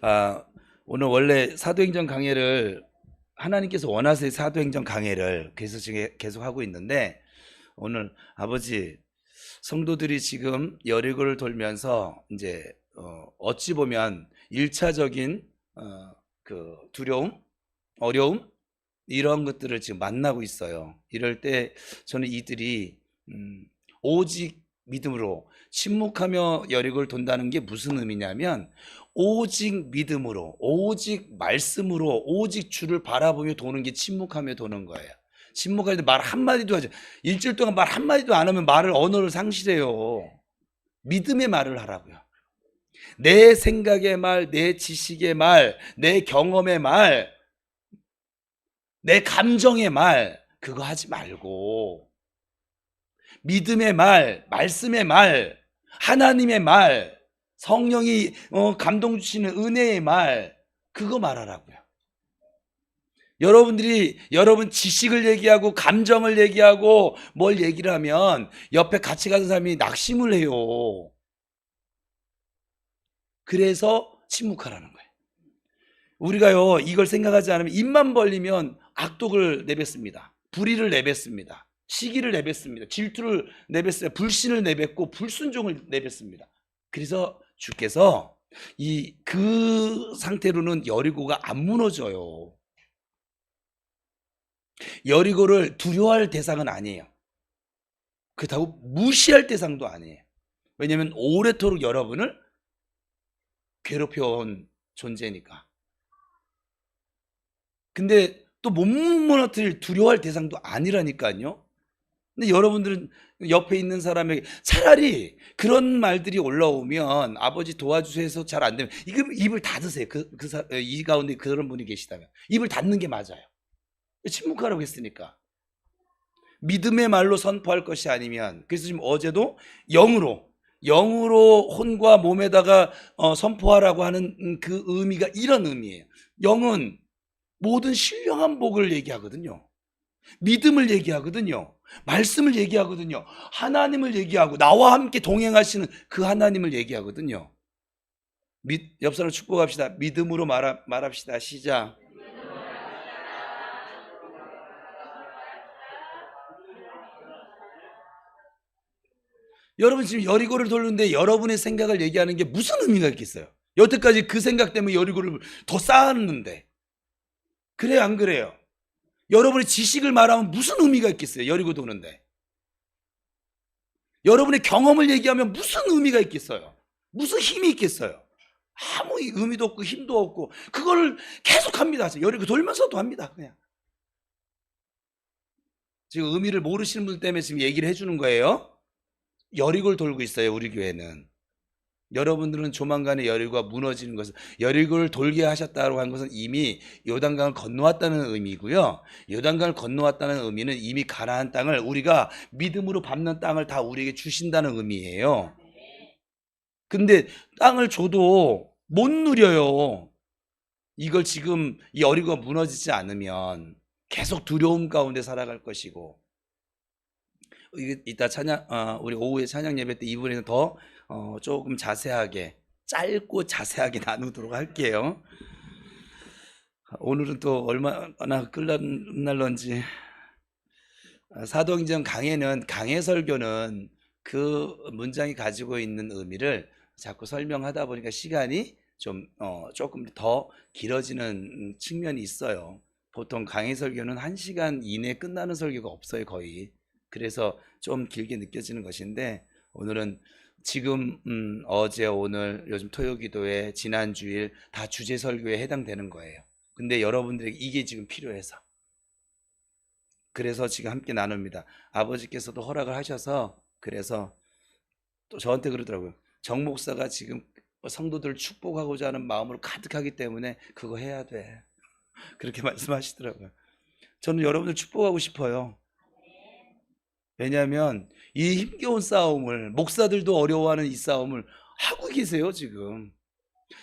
아, 오늘 원래 사도행전 강해를 하나님께서 원하세요. 사도행전 강해를 그래서 지금 계속 하고 있는데 오늘 아버지 성도들이 지금 여리고를 돌면서 이제 어찌 보면 1차적인 그 두려움, 어려움 이런 것들을 지금 만나고 있어요. 이럴 때 저는 이들이 오직 믿음으로 침묵하며 여리고를 돈다는 게 무슨 의미냐면 오직 믿음으로, 오직 말씀으로, 오직 주를 바라보며 도는 게 침묵하며 도는 거예요. 침묵할 때 말 한마디도 하죠. 일주일 동안 말 한마디도 안 하면 말을 언어를 상실해요. 믿음의 말을 하라고요. 내 생각의 말, 내 지식의 말, 내 경험의 말, 내 감정의 말 그거 하지 말고 믿음의 말, 말씀의 말, 하나님의 말, 성령이 감동 주시는 은혜의 말 그거 말하라고요. 여러분들이 여러분 지식을 얘기하고 감정을 얘기하고 뭘 얘기를 하면 옆에 같이 가는 사람이 낙심을 해요. 그래서 침묵하라는 거예요. 우리가요 이걸 생각하지 않으면 입만 벌리면 악독을 내뱉습니다. 불의를 내뱉습니다. 시기를 내뱉습니다. 질투를 내뱉습니다. 불신을 내뱉고 불순종을 내뱉습니다. 그래서 주께서 그 상태로는 여리고가 안 무너져요. 여리고를 두려워할 대상은 아니에요. 그렇다고 무시할 대상도 아니에요. 왜냐하면 오래도록 여러분을 괴롭혀온 존재니까. 근데 또 못 무너뜨릴 두려워할 대상도 아니라니까요. 근데 여러분들은 옆에 있는 사람에게 차라리 그런 말들이 올라오면 아버지 도와주세요 해서 잘 안 되면 입을 닫으세요. 이 가운데 그런 분이 계시다면 입을 닫는 게 맞아요. 침묵하라고 했으니까. 믿음의 말로 선포할 것이 아니면, 그래서 지금 어제도 영으로 혼과 몸에다가 선포하라고 하는 그 의미가 이런 의미예요. 영은 모든 신령한 복을 얘기하거든요. 믿음을 얘기하거든요. 말씀을 얘기하거든요. 하나님을 얘기하고 나와 함께 동행하시는 그 하나님을 얘기하거든요. 옆 사람 축복합시다. 믿음으로 말합시다. 시작. 여러분 지금 여리고를 돌는데 여러분의 생각을 얘기하는 게 무슨 의미가 있겠어요? 여태까지 그 생각 때문에 여리고를 더 쌓았는데. 그래요, 안 그래요? 여러분의 지식을 말하면 무슨 의미가 있겠어요? 여리고 도는데. 여러분의 경험을 얘기하면 무슨 의미가 있겠어요? 무슨 힘이 있겠어요? 아무 의미도 없고 힘도 없고 그걸 계속 합니다. 여리고 돌면서도 합니다. 그냥. 지금 의미를 모르시는 분 때문에 지금 얘기를 해주는 거예요. 여리고를 돌고 있어요. 우리 교회는. 여러분들은 조만간에 여리고가 무너지는 것은, 여리고를 돌게 하셨다고 한 것은 이미 요단강을 건너왔다는 의미고요. 요단강을 건너왔다는 의미는 이미 가나안 땅을 우리가 믿음으로 밟는 땅을 다 우리에게 주신다는 의미예요. 근데 땅을 줘도 못 누려요. 이걸 지금 이 여리고가 무너지지 않으면 계속 두려움 가운데 살아갈 것이고, 이따 우리 오후에 찬양 예배 때 이 부분에는 더 조금 자세하게, 짧고 자세하게 나누도록 할게요. 오늘은 또 얼마나 끝날런지. 사도행전 강해 설교는 그 문장이 가지고 있는 의미를 자꾸 설명하다 보니까 시간이 좀 조금 더 길어지는 측면이 있어요. 보통 강해 설교는 1시간 이내에 끝나는 설교가 없어요, 거의. 그래서 좀 길게 느껴지는 것인데, 오늘은 지금 어제 오늘 요즘 토요기도회 지난주일 다 주제 설교에 해당되는 거예요. 근데 여러분들에게 이게 지금 필요해서, 그래서 지금 함께 나눕니다. 아버지께서도 허락을 하셔서, 그래서 또 저한테 그러더라고요. 정 목사가 지금 성도들을 축복하고자 하는 마음으로 가득하기 때문에 그거 해야 돼. 그렇게 말씀하시더라고요. 저는 여러분들 축복하고 싶어요. 왜냐하면 이 힘겨운 싸움을, 목사들도 어려워하는 이 싸움을 하고 계세요 지금.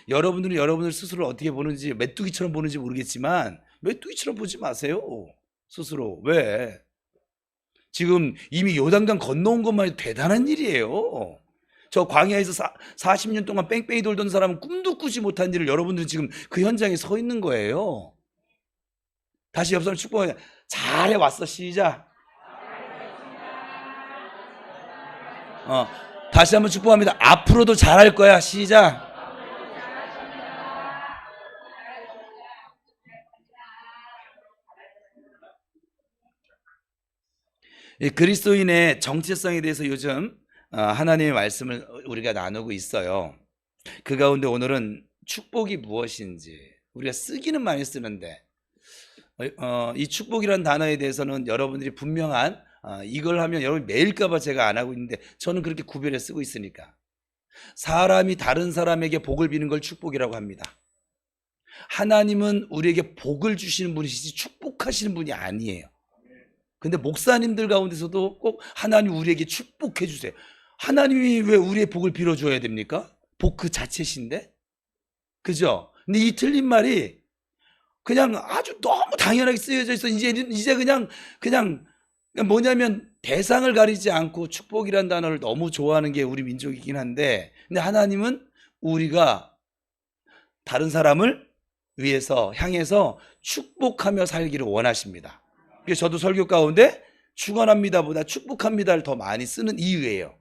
여러분들은 여러분들 스스로 어떻게 보는지, 메뚜기처럼 보는지 모르겠지만 메뚜기처럼 보지 마세요 스스로. 왜? 지금 이미 요단강 건너온 것만 해도 대단한 일이에요. 저 광야에서 40년 동안 뺑뺑이 돌던 사람은 꿈도 꾸지 못한 일을 여러분들은 지금 그 현장에 서 있는 거예요. 다시 옆 사람 축복해. 잘해 왔어. 시작. 다시 한번 축복합니다. 앞으로도 잘할 거야. 시작. 그리스도인의 정체성에 대해서 요즘 하나님의 말씀을 우리가 나누고 있어요. 그 가운데 오늘은 축복이 무엇인지, 우리가 쓰기는 많이 쓰는데 이 축복이라는 단어에 대해서는 여러분들이 분명한 이걸 하면 여러분이 매일까봐 제가 안 하고 있는데 저는 그렇게 구별해 쓰고 있으니까. 사람이 다른 사람에게 복을 비는 걸 축복이라고 합니다. 하나님은 우리에게 복을 주시는 분이시지 축복하시는 분이 아니에요. 근데 목사님들 가운데서도 꼭 하나님 우리에게 축복해 주세요. 하나님이 왜 우리의 복을 빌어줘야 됩니까? 복 그 자체신데? 그죠? 근데 이 틀린 말이 그냥 아주 너무 당연하게 쓰여져 있어. 이제 그냥 뭐냐면 대상을 가리지 않고 축복이라는 단어를 너무 좋아하는 게 우리 민족이긴 한데, 근데 하나님은 우리가 다른 사람을 위해서 향해서 축복하며 살기를 원하십니다. 그래서 저도 설교 가운데 축원합니다보다 축복합니다를 더 많이 쓰는 이유예요.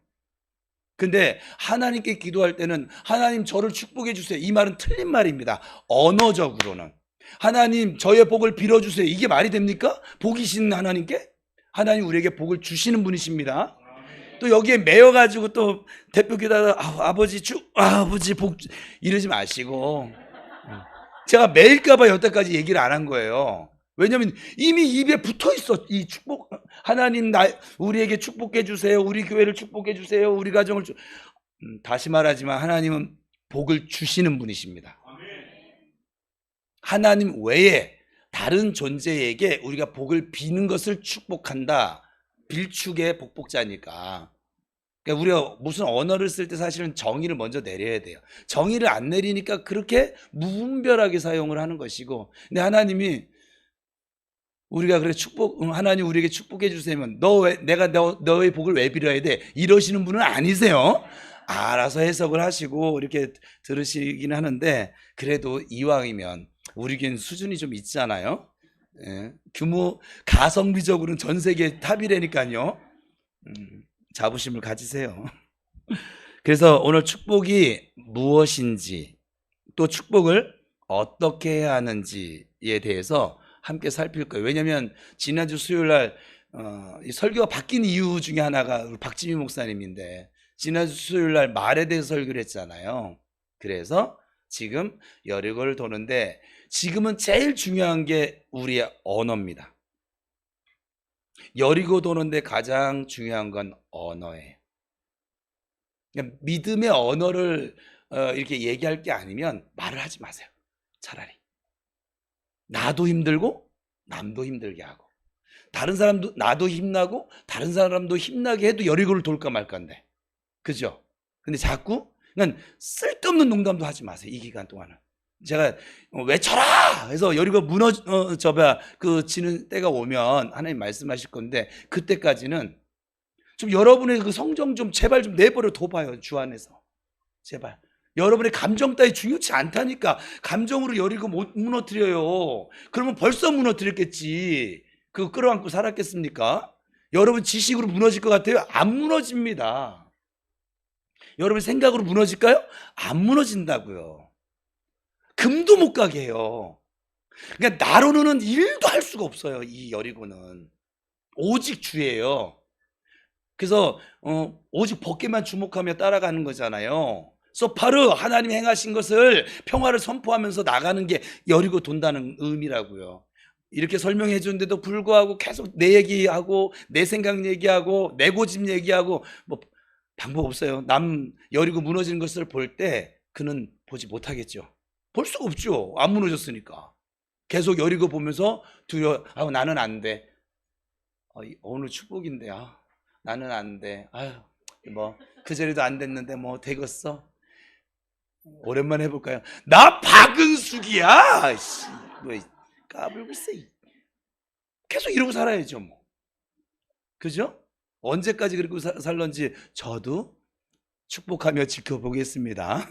근데 하나님께 기도할 때는 하나님 저를 축복해 주세요, 이 말은 틀린 말입니다. 언어적으로는 하나님 저의 복을 빌어주세요, 이게 말이 됩니까? 복이신 하나님께? 하나님 우리에게 복을 주시는 분이십니다. 또 여기에 매여가지고 또 대표기도하다 아버지 복 이러지 마시고, 제가 매일까봐 여태까지 얘기를 안 한 거예요. 왜냐면 이미 입에 붙어 있어. 이 축복, 하나님 우리에게 축복해 주세요, 우리 교회를 축복해 주세요, 우리 가정을 다시 말하지만 하나님은 복을 주시는 분이십니다. 하나님 외에 다른 존재에게 우리가 복을 비는 것을 축복한다. 빌축의 복복자니까. 그러니까 우리가 무슨 언어를 쓸 때 사실은 정의를 먼저 내려야 돼요. 정의를 안 내리니까 그렇게 무분별하게 사용을 하는 것이고, 근데 하나님이 우리가 그래 하나님 우리에게 축복해 주세요. 내가 너의 복을 왜 빌어야 돼? 이러시는 분은 아니세요. 알아서 해석을 하시고 이렇게 들으시긴 하는데, 그래도 이왕이면 우리 교회는 수준이 좀 있잖아요. 예, 규모 가성비적으로는 전 세계 탑이라니까요. 자부심을 가지세요. 그래서 오늘 축복이 무엇인지, 또 축복을 어떻게 해야 하는지에 대해서 함께 살필 거예요. 왜냐하면 지난주 수요일 날 이 설교가 바뀐 이유 중에 하나가 박지미 목사님인데, 지난주 수요일 날 말에 대해서 설교를 했잖아요. 그래서 지금 여리고를 도는데 지금은 제일 중요한 게 우리의 언어입니다. 여리고 도는데 가장 중요한 건 언어예요. 그러니까 믿음의 언어를 이렇게 얘기할 게 아니면 말을 하지 마세요. 차라리 나도 힘들고 남도 힘들게 하고, 다른 사람도 나도 힘나고 다른 사람도 힘나게 해도 여리고를 돌까 말까인데, 그죠? 근데 자꾸 그냥 쓸데없는 농담도 하지 마세요. 이 기간 동안은 제가 외쳐라 해서 여리고 지는 때가 오면 하나님 말씀하실 건데, 그때까지는 좀 여러분의 그 성정 좀 제발 좀 내버려 둬봐요. 주 안에서 제발. 여러분의 감정 따위 중요치 않다니까. 감정으로 여리고 못 무너뜨려요. 그러면 벌써 무너뜨렸겠지. 그거 끌어안고 살았겠습니까? 여러분 지식으로 무너질 것 같아요? 안 무너집니다. 여러분 생각으로 무너질까요? 안 무너진다고요. 금도 못 가게 해요. 그러니까 나로는 일도 할 수가 없어요. 이 여리고는 오직 주예요. 그래서 오직 벗게만 주목하며 따라가는 거잖아요. 그래서 바로 하나님 행하신 것을, 평화를 선포하면서 나가는 게 여리고 돈다는 의미라고요. 이렇게 설명해 주는데도 불구하고 계속 내 얘기하고 내 생각 얘기하고 내 고집 얘기하고, 뭐 방법 없어요. 남 여리고 무너지는 것을 볼 때 그는 보지 못하겠죠. 볼 수가 없죠. 안 무너졌으니까. 계속 여리고 보면서 나는 안 돼. 오늘 축복인데 나는 안 돼. 뭐 그 자리도 안 됐는데 뭐 되겠어. 오랜만에 해볼까요? 나 박은숙이야. 뭐 까불고 있어. 계속 이러고 살아야죠 뭐. 그죠? 언제까지 그렇게 살런지 저도 축복하며 지켜보겠습니다.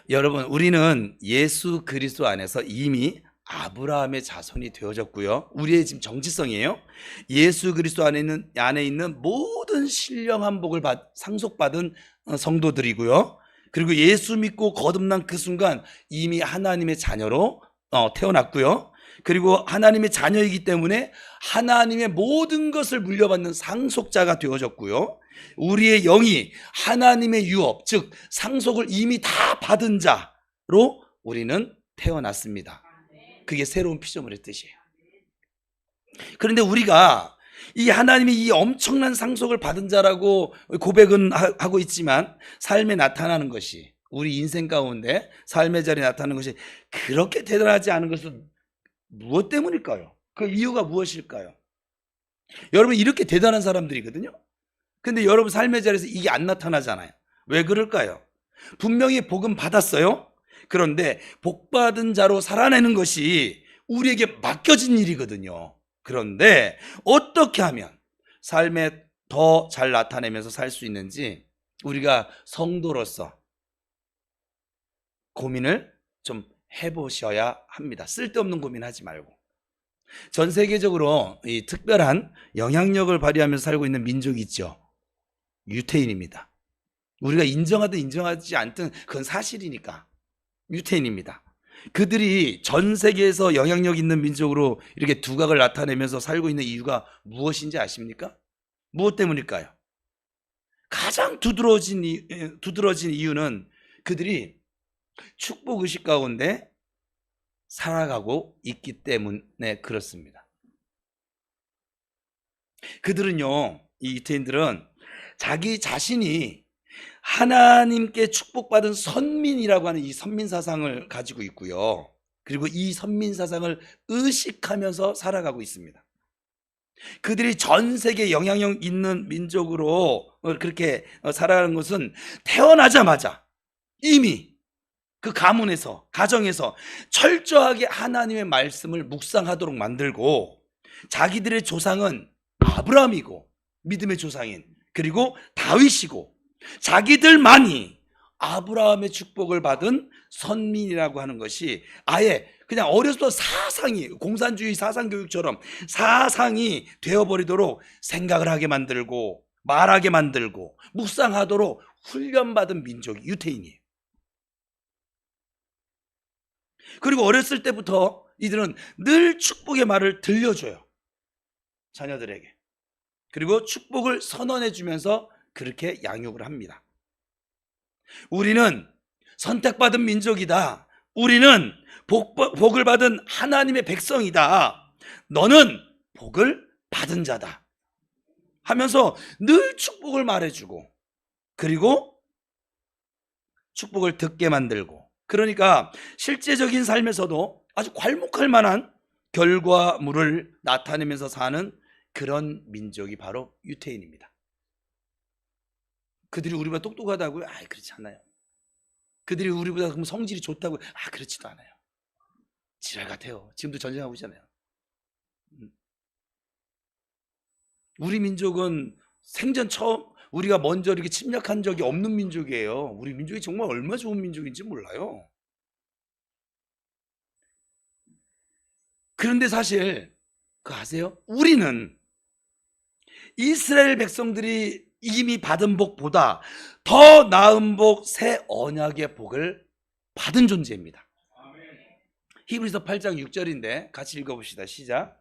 여러분, 우리는 예수 그리스도 안에서 이미 아브라함의 자손이 되어졌고요. 우리의 지금 정체성이에요. 예수 그리스도 안에 있는 모든 신령한 복을 상속받은 성도들이고요. 그리고 예수 믿고 거듭난 그 순간 이미 하나님의 자녀로 태어났고요. 그리고 하나님의 자녀이기 때문에 하나님의 모든 것을 물려받는 상속자가 되어졌고요. 우리의 영이 하나님의 유업, 즉 상속을 이미 다 받은 자로 우리는 태어났습니다. 그게 새로운 피조물의 뜻이에요. 그런데 우리가 이 하나님이 이 엄청난 상속을 받은 자라고 고백은 하고 있지만 삶에 나타나는 것이, 우리 인생 가운데 삶의 자리에 나타나는 것이 그렇게 대단하지 않은 것은 무엇 때문일까요? 그 이유가 무엇일까요? 여러분, 이렇게 대단한 사람들이거든요. 근데 여러분 삶의 자리에서 이게 안 나타나잖아요. 왜 그럴까요? 분명히 복은 받았어요. 그런데 복 받은 자로 살아내는 것이 우리에게 맡겨진 일이거든요. 그런데 어떻게 하면 삶에 더 잘 나타내면서 살 수 있는지 우리가 성도로서 고민을 좀 해보셔야 합니다. 쓸데없는 고민하지 말고. 전 세계적으로 이 특별한 영향력을 발휘하면서 살고 있는 민족이 있죠. 유태인입니다. 우리가 인정하든 인정하지 않든 그건 사실이니까 유태인입니다. 그들이 전 세계에서 영향력 있는 민족으로 이렇게 두각을 나타내면서 살고 있는 이유가 무엇인지 아십니까? 무엇 때문일까요? 가장 두드러진 이유는 그들이 축복의식 가운데 살아가고 있기 때문에 그렇습니다. 그들은요, 이 유태인들은 자기 자신이 하나님께 축복받은 선민이라고 하는 이 선민 사상을 가지고 있고요. 그리고 이 선민 사상을 의식하면서 살아가고 있습니다. 그들이 전 세계 영향력 있는 민족으로 그렇게 살아가는 것은 태어나자마자 이미 그 가문에서, 가정에서 철저하게 하나님의 말씀을 묵상하도록 만들고, 자기들의 조상은 아브라함이고 믿음의 조상인, 그리고 다윗이고, 자기들만이 아브라함의 축복을 받은 선민이라고 하는 것이 아예 그냥 어렸을 때 사상이, 공산주의 사상교육처럼 사상이 되어버리도록 생각을 하게 만들고 말하게 만들고 묵상하도록 훈련받은 민족이 유태인이에요. 그리고 어렸을 때부터 이들은 늘 축복의 말을 들려줘요, 자녀들에게. 그리고 축복을 선언해 주면서 그렇게 양육을 합니다. 우리는 선택받은 민족이다. 우리는 복을 받은 하나님의 백성이다. 너는 복을 받은 자다 하면서 늘 축복을 말해주고, 그리고 축복을 듣게 만들고, 그러니까 실제적인 삶에서도 아주 괄목할 만한 결과물을 나타내면서 사는 그런 민족이 바로 유태인입니다. 그들이 우리보다 똑똑하다고요? 그렇지 않아요. 그들이 우리보다 그럼 성질이 좋다고요? 그렇지도 않아요. 지랄 같아요. 지금도 전쟁하고 있잖아요. 우리 민족은 생전 처음, 우리가 먼저 이렇게 침략한 적이 없는 민족이에요. 우리 민족이 정말 얼마나 좋은 민족인지 몰라요. 그런데 사실 그거 아세요? 우리는 이스라엘 백성들이 이미 받은 복보다 더 나은 복, 새 언약의 복을 받은 존재입니다. 히브리서 8장 6절인데 같이 읽어봅시다. 시작.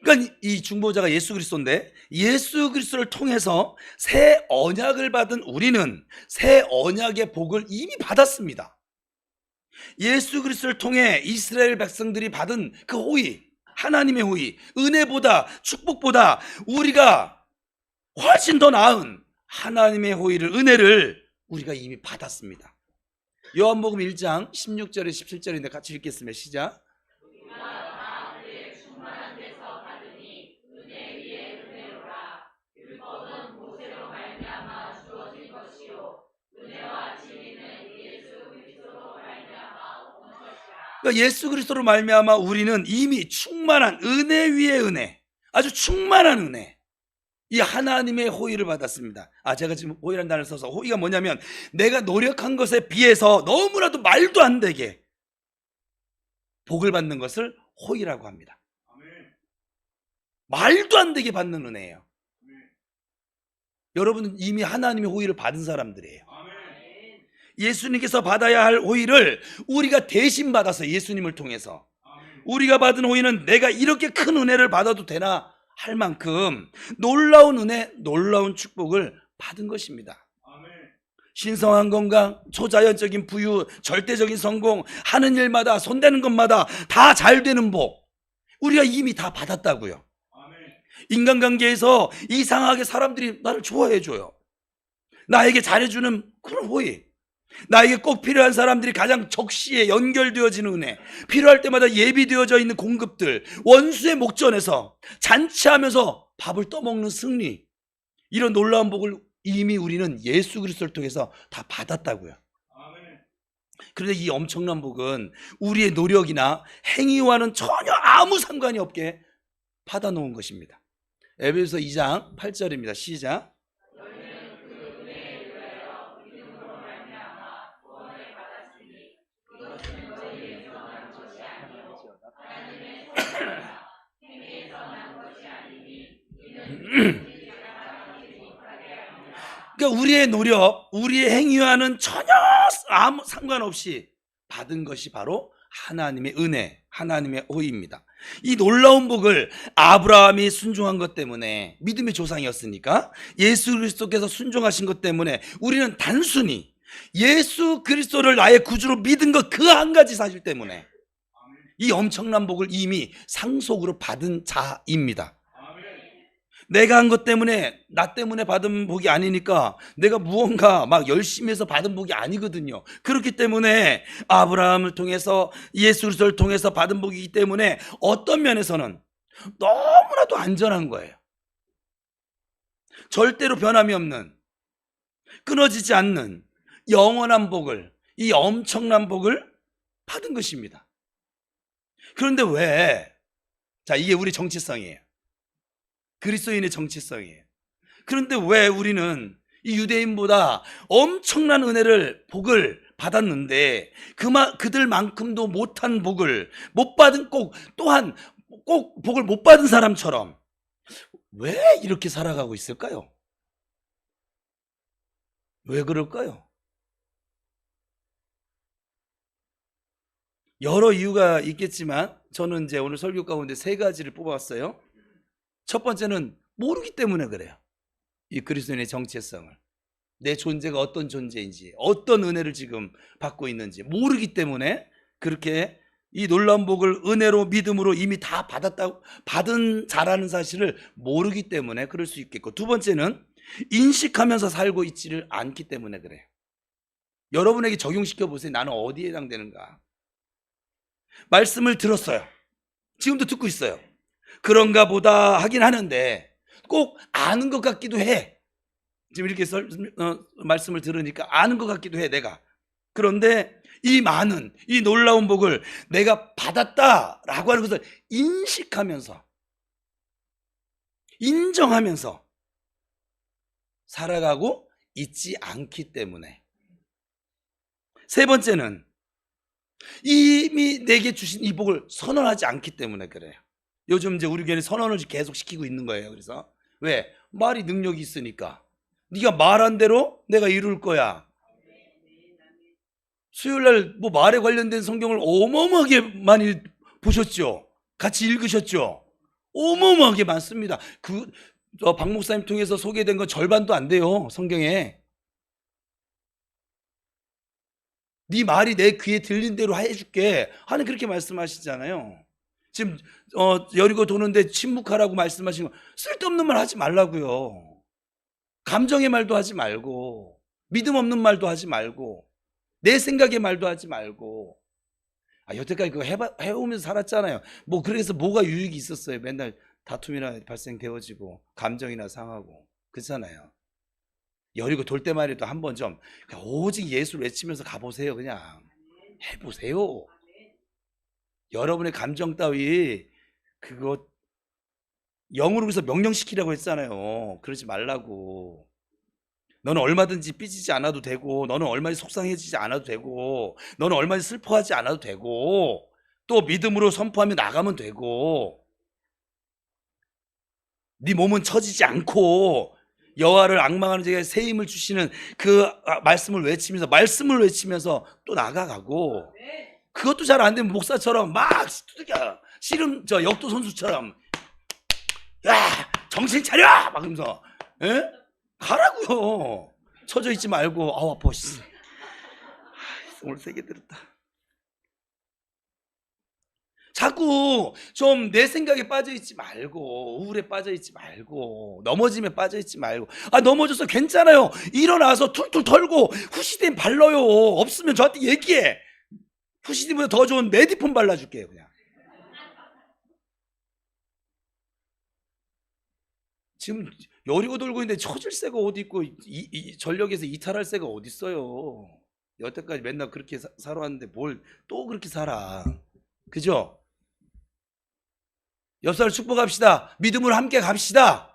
그러니까 이 중보자가 예수 그리스도인데, 예수 그리스도를 통해서 새 언약을 받은 우리는 새 언약의 복을 이미 받았습니다. 예수 그리스도를 통해 이스라엘 백성들이 받은 그 호의, 하나님의 호의, 은혜보다, 축복보다 우리가 훨씬 더 나은 하나님의 호의를, 은혜를 우리가 이미 받았습니다. 요한복음 1장 16절에 17절인데 같이 읽겠습니다. 시작. 그러니까 예수 그리스도로 말미암아 우리는 이미 충만한 은혜 위에 은혜, 아주 충만한 은혜, 이 하나님의 호의를 받았습니다. 제가 지금 호의라는 단어를 써서, 호의가 뭐냐면 내가 노력한 것에 비해서 너무나도 말도 안 되게 복을 받는 것을 호의라고 합니다. 말도 안 되게 받는 은혜예요. 여러분은 이미 하나님의 호의를 받은 사람들이에요. 예수님께서 받아야 할 호의를 우리가 대신 받아서, 예수님을 통해서 우리가 받은 호의는 내가 이렇게 큰 은혜를 받아도 되나 할 만큼 놀라운 은혜, 놀라운 축복을 받은 것입니다. 신성한 건강, 초자연적인 부유, 절대적인 성공, 하는 일마다, 손대는 것마다 다 잘 되는 복, 우리가 이미 다 받았다고요. 인간관계에서 이상하게 사람들이 나를 좋아해줘요. 나에게 잘해주는 그런 호의, 나에게 꼭 필요한 사람들이 가장 적시에 연결되어지는 은혜, 필요할 때마다 예비되어져 있는 공급들, 원수의 목전에서 잔치하면서 밥을 떠먹는 승리, 이런 놀라운 복을 이미 우리는 예수 그리스도를 통해서 다 받았다고요. 그런데 이 엄청난 복은 우리의 노력이나 행위와는 전혀 아무 상관이 없게 받아놓은 것입니다. 에베소서 2장 8절입니다. 시작. 그러니까 우리의 노력, 우리의 행위와는 전혀 아무 상관없이 받은 것이 바로 하나님의 은혜, 하나님의 호의입니다. 이 놀라운 복을 아브라함이 순종한 것 때문에, 믿음의 조상이었으니까 예수 그리스도께서 순종하신 것 때문에 우리는 단순히 예수 그리스도를 나의 구주로 믿은 것 그 한 가지 사실 때문에 이 엄청난 복을 이미 상속으로 받은 자입니다. 내가 한 것 때문에, 나 때문에 받은 복이 아니니까 내가 무언가 막 열심히 해서 받은 복이 아니거든요. 그렇기 때문에 아브라함을 통해서, 예수 그리스도를 통해서 받은 복이기 때문에 어떤 면에서는 너무나도 안전한 거예요. 절대로 변함이 없는, 끊어지지 않는 영원한 복을, 이 엄청난 복을 받은 것입니다. 그런데 왜? 이게 우리 정체성이에요. 그리스도인의 정체성이에요. 그런데 왜 우리는 이 유대인보다 엄청난 은혜를, 복을 받았는데 그들만큼도 못한 복을 못 받은, 또한 꼭 복을 못 받은 사람처럼 왜 이렇게 살아가고 있을까요? 왜 그럴까요? 여러 이유가 있겠지만 저는 이제 오늘 설교 가운데 3가지를 뽑아왔어요. 첫 번째는 모르기 때문에 그래요. 이 그리스도인의 정체성을, 내 존재가 어떤 존재인지, 어떤 은혜를 지금 받고 있는지 모르기 때문에 그렇게 이 놀라운 복을 은혜로, 믿음으로 이미 다 받은 자라는 사실을 모르기 때문에 그럴 수 있겠고, 두 번째는 인식하면서 살고 있지를 않기 때문에 그래요. 여러분에게 적용시켜 보세요. 나는 어디에 해당되는가? 말씀을 들었어요. 지금도 듣고 있어요. 그런가 보다 하긴 하는데 꼭 아는 것 같기도 해. 지금 이렇게 말씀을 들으니까 아는 것 같기도 해, 내가. 그런데 이 많은, 이 놀라운 복을 내가 받았다라고 하는 것을 인식하면서, 인정하면서 살아가고 있지 않기 때문에. 세 번째는 이미 내게 주신 이 복을 선언하지 않기 때문에 그래요. 요즘 이제 우리 교회는 선언을 계속 시키고 있는 거예요. 그래서 왜? 말이 능력이 있으니까. 네가 말한 대로 내가 이룰 거야. 수요일날 뭐 말에 관련된 성경을 어마어마하게 많이 보셨죠? 같이 읽으셨죠? 어마어마하게 많습니다. 박 목사님 통해서 소개된 건 절반도 안 돼요, 성경에. 네 말이 내 귀에 들린 대로 해줄게 하는, 그렇게 말씀하시잖아요. 지금 여리고 도는데 침묵하라고 말씀하신 거, 쓸데없는 말 하지 말라고요. 감정의 말도 하지 말고, 믿음 없는 말도 하지 말고, 내 생각의 말도 하지 말고. 여태까지 그거 해오면서 살았잖아요. 뭐 그래서 뭐가 유익이 있었어요? 맨날 다툼이나 발생되어지고 감정이나 상하고 그렇잖아요. 여리고 돌 때만 해도 한번 좀 오직 예수를 외치면서 가보세요. 그냥 해보세요. 여러분의 감정 따위 그거 영으로 그래서 명령시키라고 했잖아요. 그러지 말라고. 너는 얼마든지 삐지지 않아도 되고, 너는 얼마든지 속상해지지 않아도 되고, 너는 얼마든지 슬퍼하지 않아도 되고, 또 믿음으로 선포하며 나가면 되고, 네 몸은 처지지 않고 여호와를 앙망하는 자에게 새 힘을 주시는 그 말씀을 외치면서 또 나가가고, 그것도 잘 안 되면 목사처럼 막 두들겨 씨름 역도 선수처럼 야 정신 차려 막 그러면서 가라고요. 처져 있지 말고. 아우 아파. 오늘 세게 들었다. 자꾸 좀 내 생각에 빠져 있지 말고, 우울에 빠져 있지 말고, 넘어짐에 빠져 있지 말고. 넘어져서 괜찮아요. 일어나서 툴툴 털고 후시딘 발라요. 없으면 저한테 얘기해. 후시딘보다 더 좋은 메디폰 발라줄게요. 그냥. 지금 여리고 돌고 있는데 처질 새가 어디 있고 이 전력에서 이탈할 새가 어디 있어요. 여태까지 맨날 그렇게 살아왔는데 뭘 또 그렇게 살아. 그죠? 옆사람 축복합시다. 믿음으로 함께 갑시다.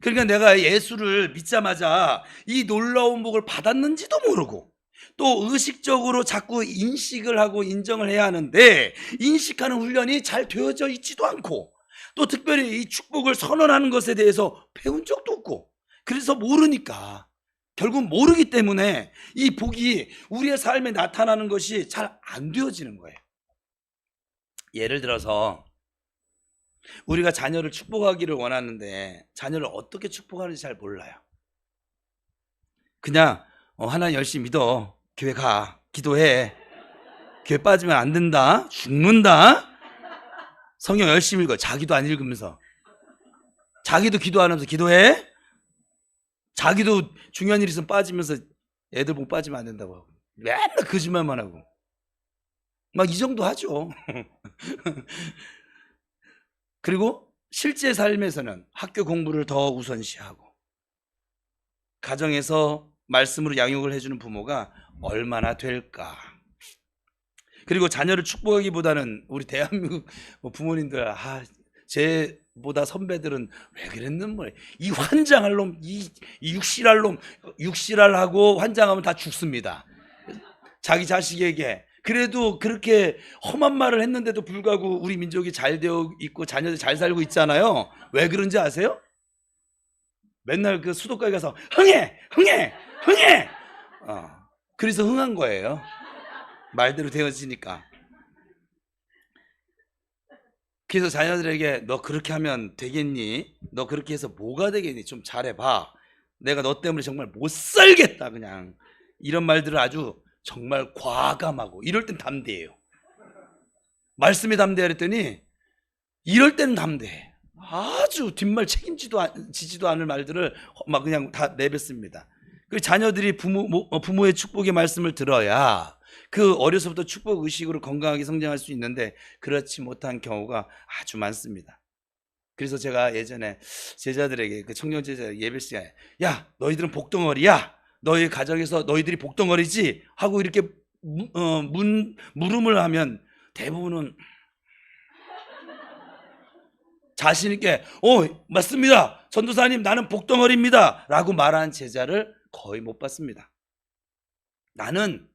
그러니까 내가 예수를 믿자마자 이 놀라운 복을 받았는지도 모르고, 또 의식적으로 자꾸 인식을 하고 인정을 해야 하는데 인식하는 훈련이 잘 되어져 있지도 않고, 또 특별히 이 축복을 선언하는 것에 대해서 배운 적도 없고, 그래서 모르니까, 결국 모르기 때문에 이 복이 우리의 삶에 나타나는 것이 잘 안 되어지는 거예요. 예를 들어서 우리가 자녀를 축복하기를 원하는데 자녀를 어떻게 축복하는지 잘 몰라요. 그냥 하나님 열심히 믿어, 교회 가, 기도해, 교회 빠지면 안 된다, 죽는다, 성경 열심히 읽어. 자기도 안 읽으면서, 자기도 기도 안 하면서 기도해, 자기도 중요한 일 있으면 빠지면서 애들 보고 빠지면 안 된다고 하고, 맨날 거짓말만 하고 막 이 정도 하죠. 그리고 실제 삶에서는 학교 공부를 더 우선시하고, 가정에서 말씀으로 양육을 해주는 부모가 얼마나 될까. 그리고 자녀를 축복하기보다는 우리 대한민국 부모님들, 쟤보다 선배들은 왜 그랬는 뭐야, 이 환장할 놈, 이 육실할 놈, 육실할 하고 환장하면 다 죽습니다. 자기 자식에게. 그래도 그렇게 험한 말을 했는데도 불구하고 우리 민족이 잘 되어 있고 자녀들 잘 살고 있잖아요. 왜 그런지 아세요? 맨날 그 수도가에 가서 흥해! 그래서 흥한 거예요. 말대로 되어지니까. 그래서 자녀들에게 너 그렇게 하면 되겠니? 너 그렇게 해서 뭐가 되겠니? 좀 잘해봐. 내가 너 때문에 정말 못 살겠다. 그냥 이런 말들을 아주 정말 과감하고, 이럴 땐 담대해요. 말씀에 담대하라 했더니 이럴 때는 담대해. 아주 뒷말 책임지지도 않을 말들을 막 그냥 다 내뱉습니다. 그 자녀들이 부모의 축복의 말씀을 들어야 그 어려서부터 축복 의식으로 건강하게 성장할 수 있는데, 그렇지 못한 경우가 아주 많습니다. 그래서 제가 예전에 제자들에게, 그 청년 제자 예배 시간에, 야 너희들은 복덩어리야, 너희 가정에서 너희들이 복덩어리지 하고 이렇게 물음을 하면 대부분은 자신있게 맞습니다, 전도사님 나는 복덩어리입니다 라고 말하는 제자를 거의 못 봤습니다. 나는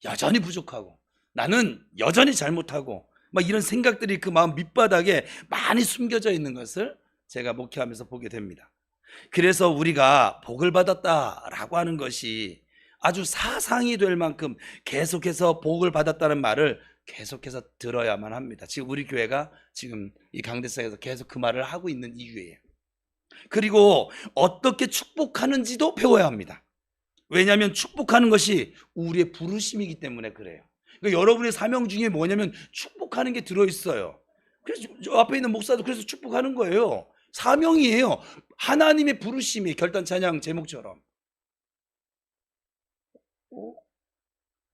여전히 부족하고, 나는 여전히 잘못하고, 막 이런 생각들이 그 마음 밑바닥에 많이 숨겨져 있는 것을 제가 목회하면서 보게 됩니다. 그래서 우리가 복을 받았다라고 하는 것이 아주 사상이 될 만큼 계속해서 복을 받았다는 말을 계속해서 들어야만 합니다. 지금 우리 교회가 지금 이 강대상에서 계속 그 말을 하고 있는 이유예요. 그리고 어떻게 축복하는지도 배워야 합니다. 왜냐하면 축복하는 것이 우리의 부르심이기 때문에 그래요. 그러니까 여러분의 사명 중에 뭐냐면 축복하는 게 들어있어요. 그래서 저 앞에 있는 목사도 그래서 축복하는 거예요. 사명이에요. 하나님의 부르심이, 결단 찬양 제목처럼.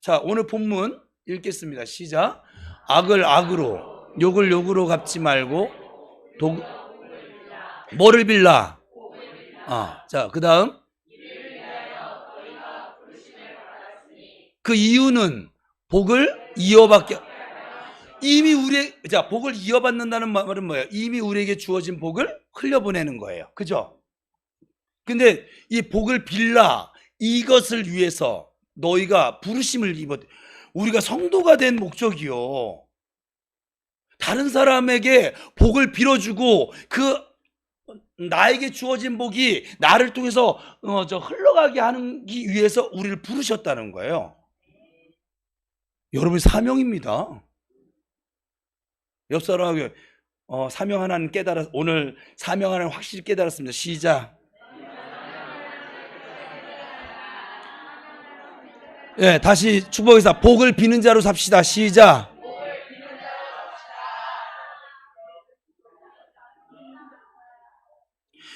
자, 오늘 본문 읽겠습니다. 시작. 악을 악으로, 욕을 욕으로 갚지 말고 뭐를 빌라? 자, 그 다음. 그 이유는 복을 이어받게. 이미 자, 복을 이어받는다는 말은 뭐예요? 이미 우리에게 주어진 복을 흘려보내는 거예요. 그죠? 근데 이 복을 빌라, 이것을 위해서 너희가 부르심을 우리가 성도가 된 목적이요. 다른 사람에게 복을 빌어주고 그 나에게 주어진 복이 나를 통해서 흘러가게 하기 위해서 우리를 부르셨다는 거예요. 여러분의 사명입니다. 옆 사람에게 사명 하나는 오늘 사명 하나는 확실히 깨달았습니다. 시작. 예, 다시 축복에서 복을 비는 자로 삽시다. 시작.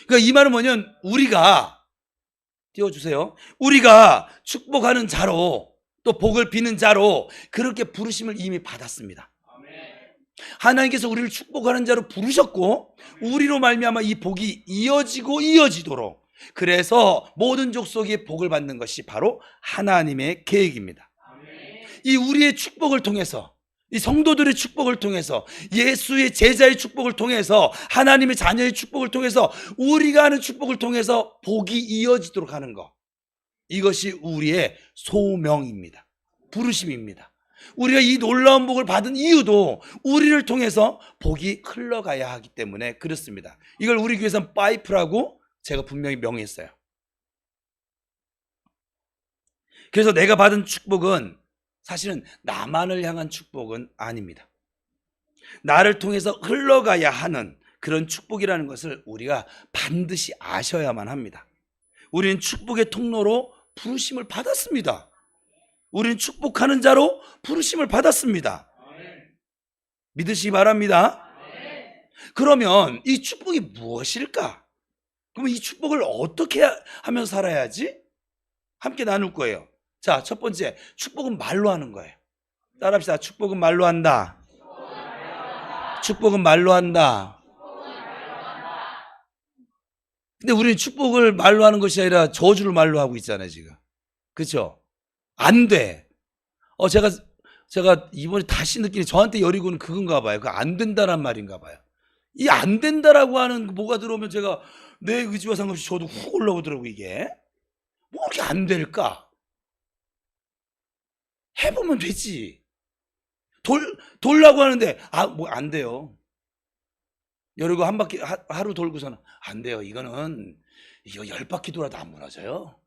그러니까 이 말은 뭐냐면 우리가 띄워주세요. 우리가 축복하는 자로 또 복을 비는 자로 그렇게 부르심을 이미 받았습니다. 하나님께서 우리를 축복하는 자로 부르셨고 우리로 말미암아 이 복이 이어지도록 그래서 모든 족속이 복을 받는 것이 바로 하나님의 계획입니다. 이 우리의 축복을 통해서 이 성도들의 축복을 통해서 예수의 제자의 축복을 통해서 하나님의 자녀의 축복을 통해서 우리가 하는 축복을 통해서 복이 이어지도록 하는 것, 이것이 우리의 소명입니다. 부르심입니다. 우리가 이 놀라운 복을 받은 이유도 우리를 통해서 복이 흘러가야 하기 때문에 그렇습니다. 이걸 우리 교회에서는 파이프라고 제가 분명히 명했어요. 그래서 내가 받은 축복은 사실은 나만을 향한 축복은 아닙니다. 나를 통해서 흘러가야 하는 그런 축복이라는 것을 우리가 반드시 아셔야만 합니다. 우리는 축복의 통로로 부르심을 받았습니다. 우리는 축복하는 자로 부르심을 받았습니다. 믿으시기 바랍니다. 그러면 이 축복이 무엇일까? 그러면 이 축복을 어떻게 하면서 살아야지? 함께 나눌 거예요. 자, 첫 번째, 축복은 말로 하는 거예요. 따라합시다. 축복은 말로 한다. 축복은 말로 한다. 근데 우리는 축복을 말로 하는 것이 아니라 저주를 말로 하고 있잖아요, 지금. 그렇죠? 안 돼. 제가 이번에 다시 느끼는 저한테 여리고는 그건가 봐요. 그 안 된다란 말인가 봐요. 이 안 된다라고 하는 뭐가 들어오면 제가 내 의지와 상관없이 저도 훅 올라오더라고, 이게. 뭐 이렇게 안 될까? 해보면 되지. 돌라고 하는데, 뭐 안 돼요. 여리고 한 바퀴, 하루 돌고서는 안 돼요. 이거 10바퀴 돌아도 안 무너져요.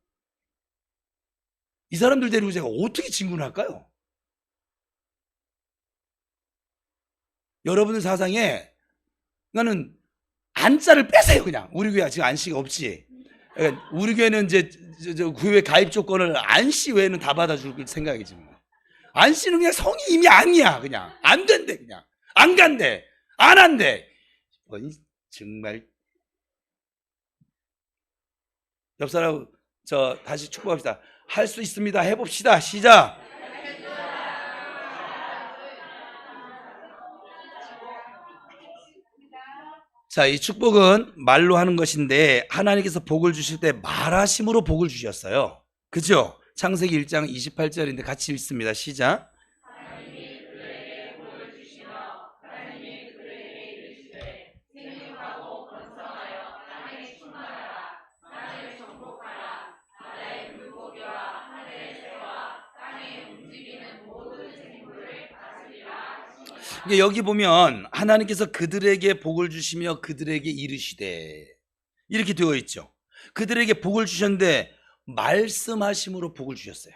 이 사람들 데리고 제가 어떻게 진군할까요? 여러분들 사상에 나는 안자를 빼세요. 그냥 우리 교회 지금 안씨가 없지. 그러니까 우리 교회는 이제 교회 가입 조건을 안씨 외에는 다 받아줄 생각이지. 안씨는 그냥 성이 이미 아니야. 그냥 안 된대. 그냥 안 간대. 안 한대. 정말. 옆 사람 다시 축복합시다. 할 수 있습니다. 해봅시다. 시작. 자, 이 축복은 말로 하는 것인데 하나님께서 복을 주실 때 말하심으로 복을 주셨어요. 그죠? 창세기 1장 28절인데 같이 읽습니다. 시작. 하나님이 그들에게 복을 주시며 하나님이 그들에게 이르시되 생육하고 번성하여 땅에 충만하라. 땅을 정복하라. 바다의 물고기와 하늘의 새와 땅에 움직이는 모든 생물을 다스리라. 여기 보면 하나님께서 그들에게 복을 주시며 그들에게 이르시되 이렇게 되어 있죠. 그들에게 복을 주셨는데 말씀하심으로 복을 주셨어요.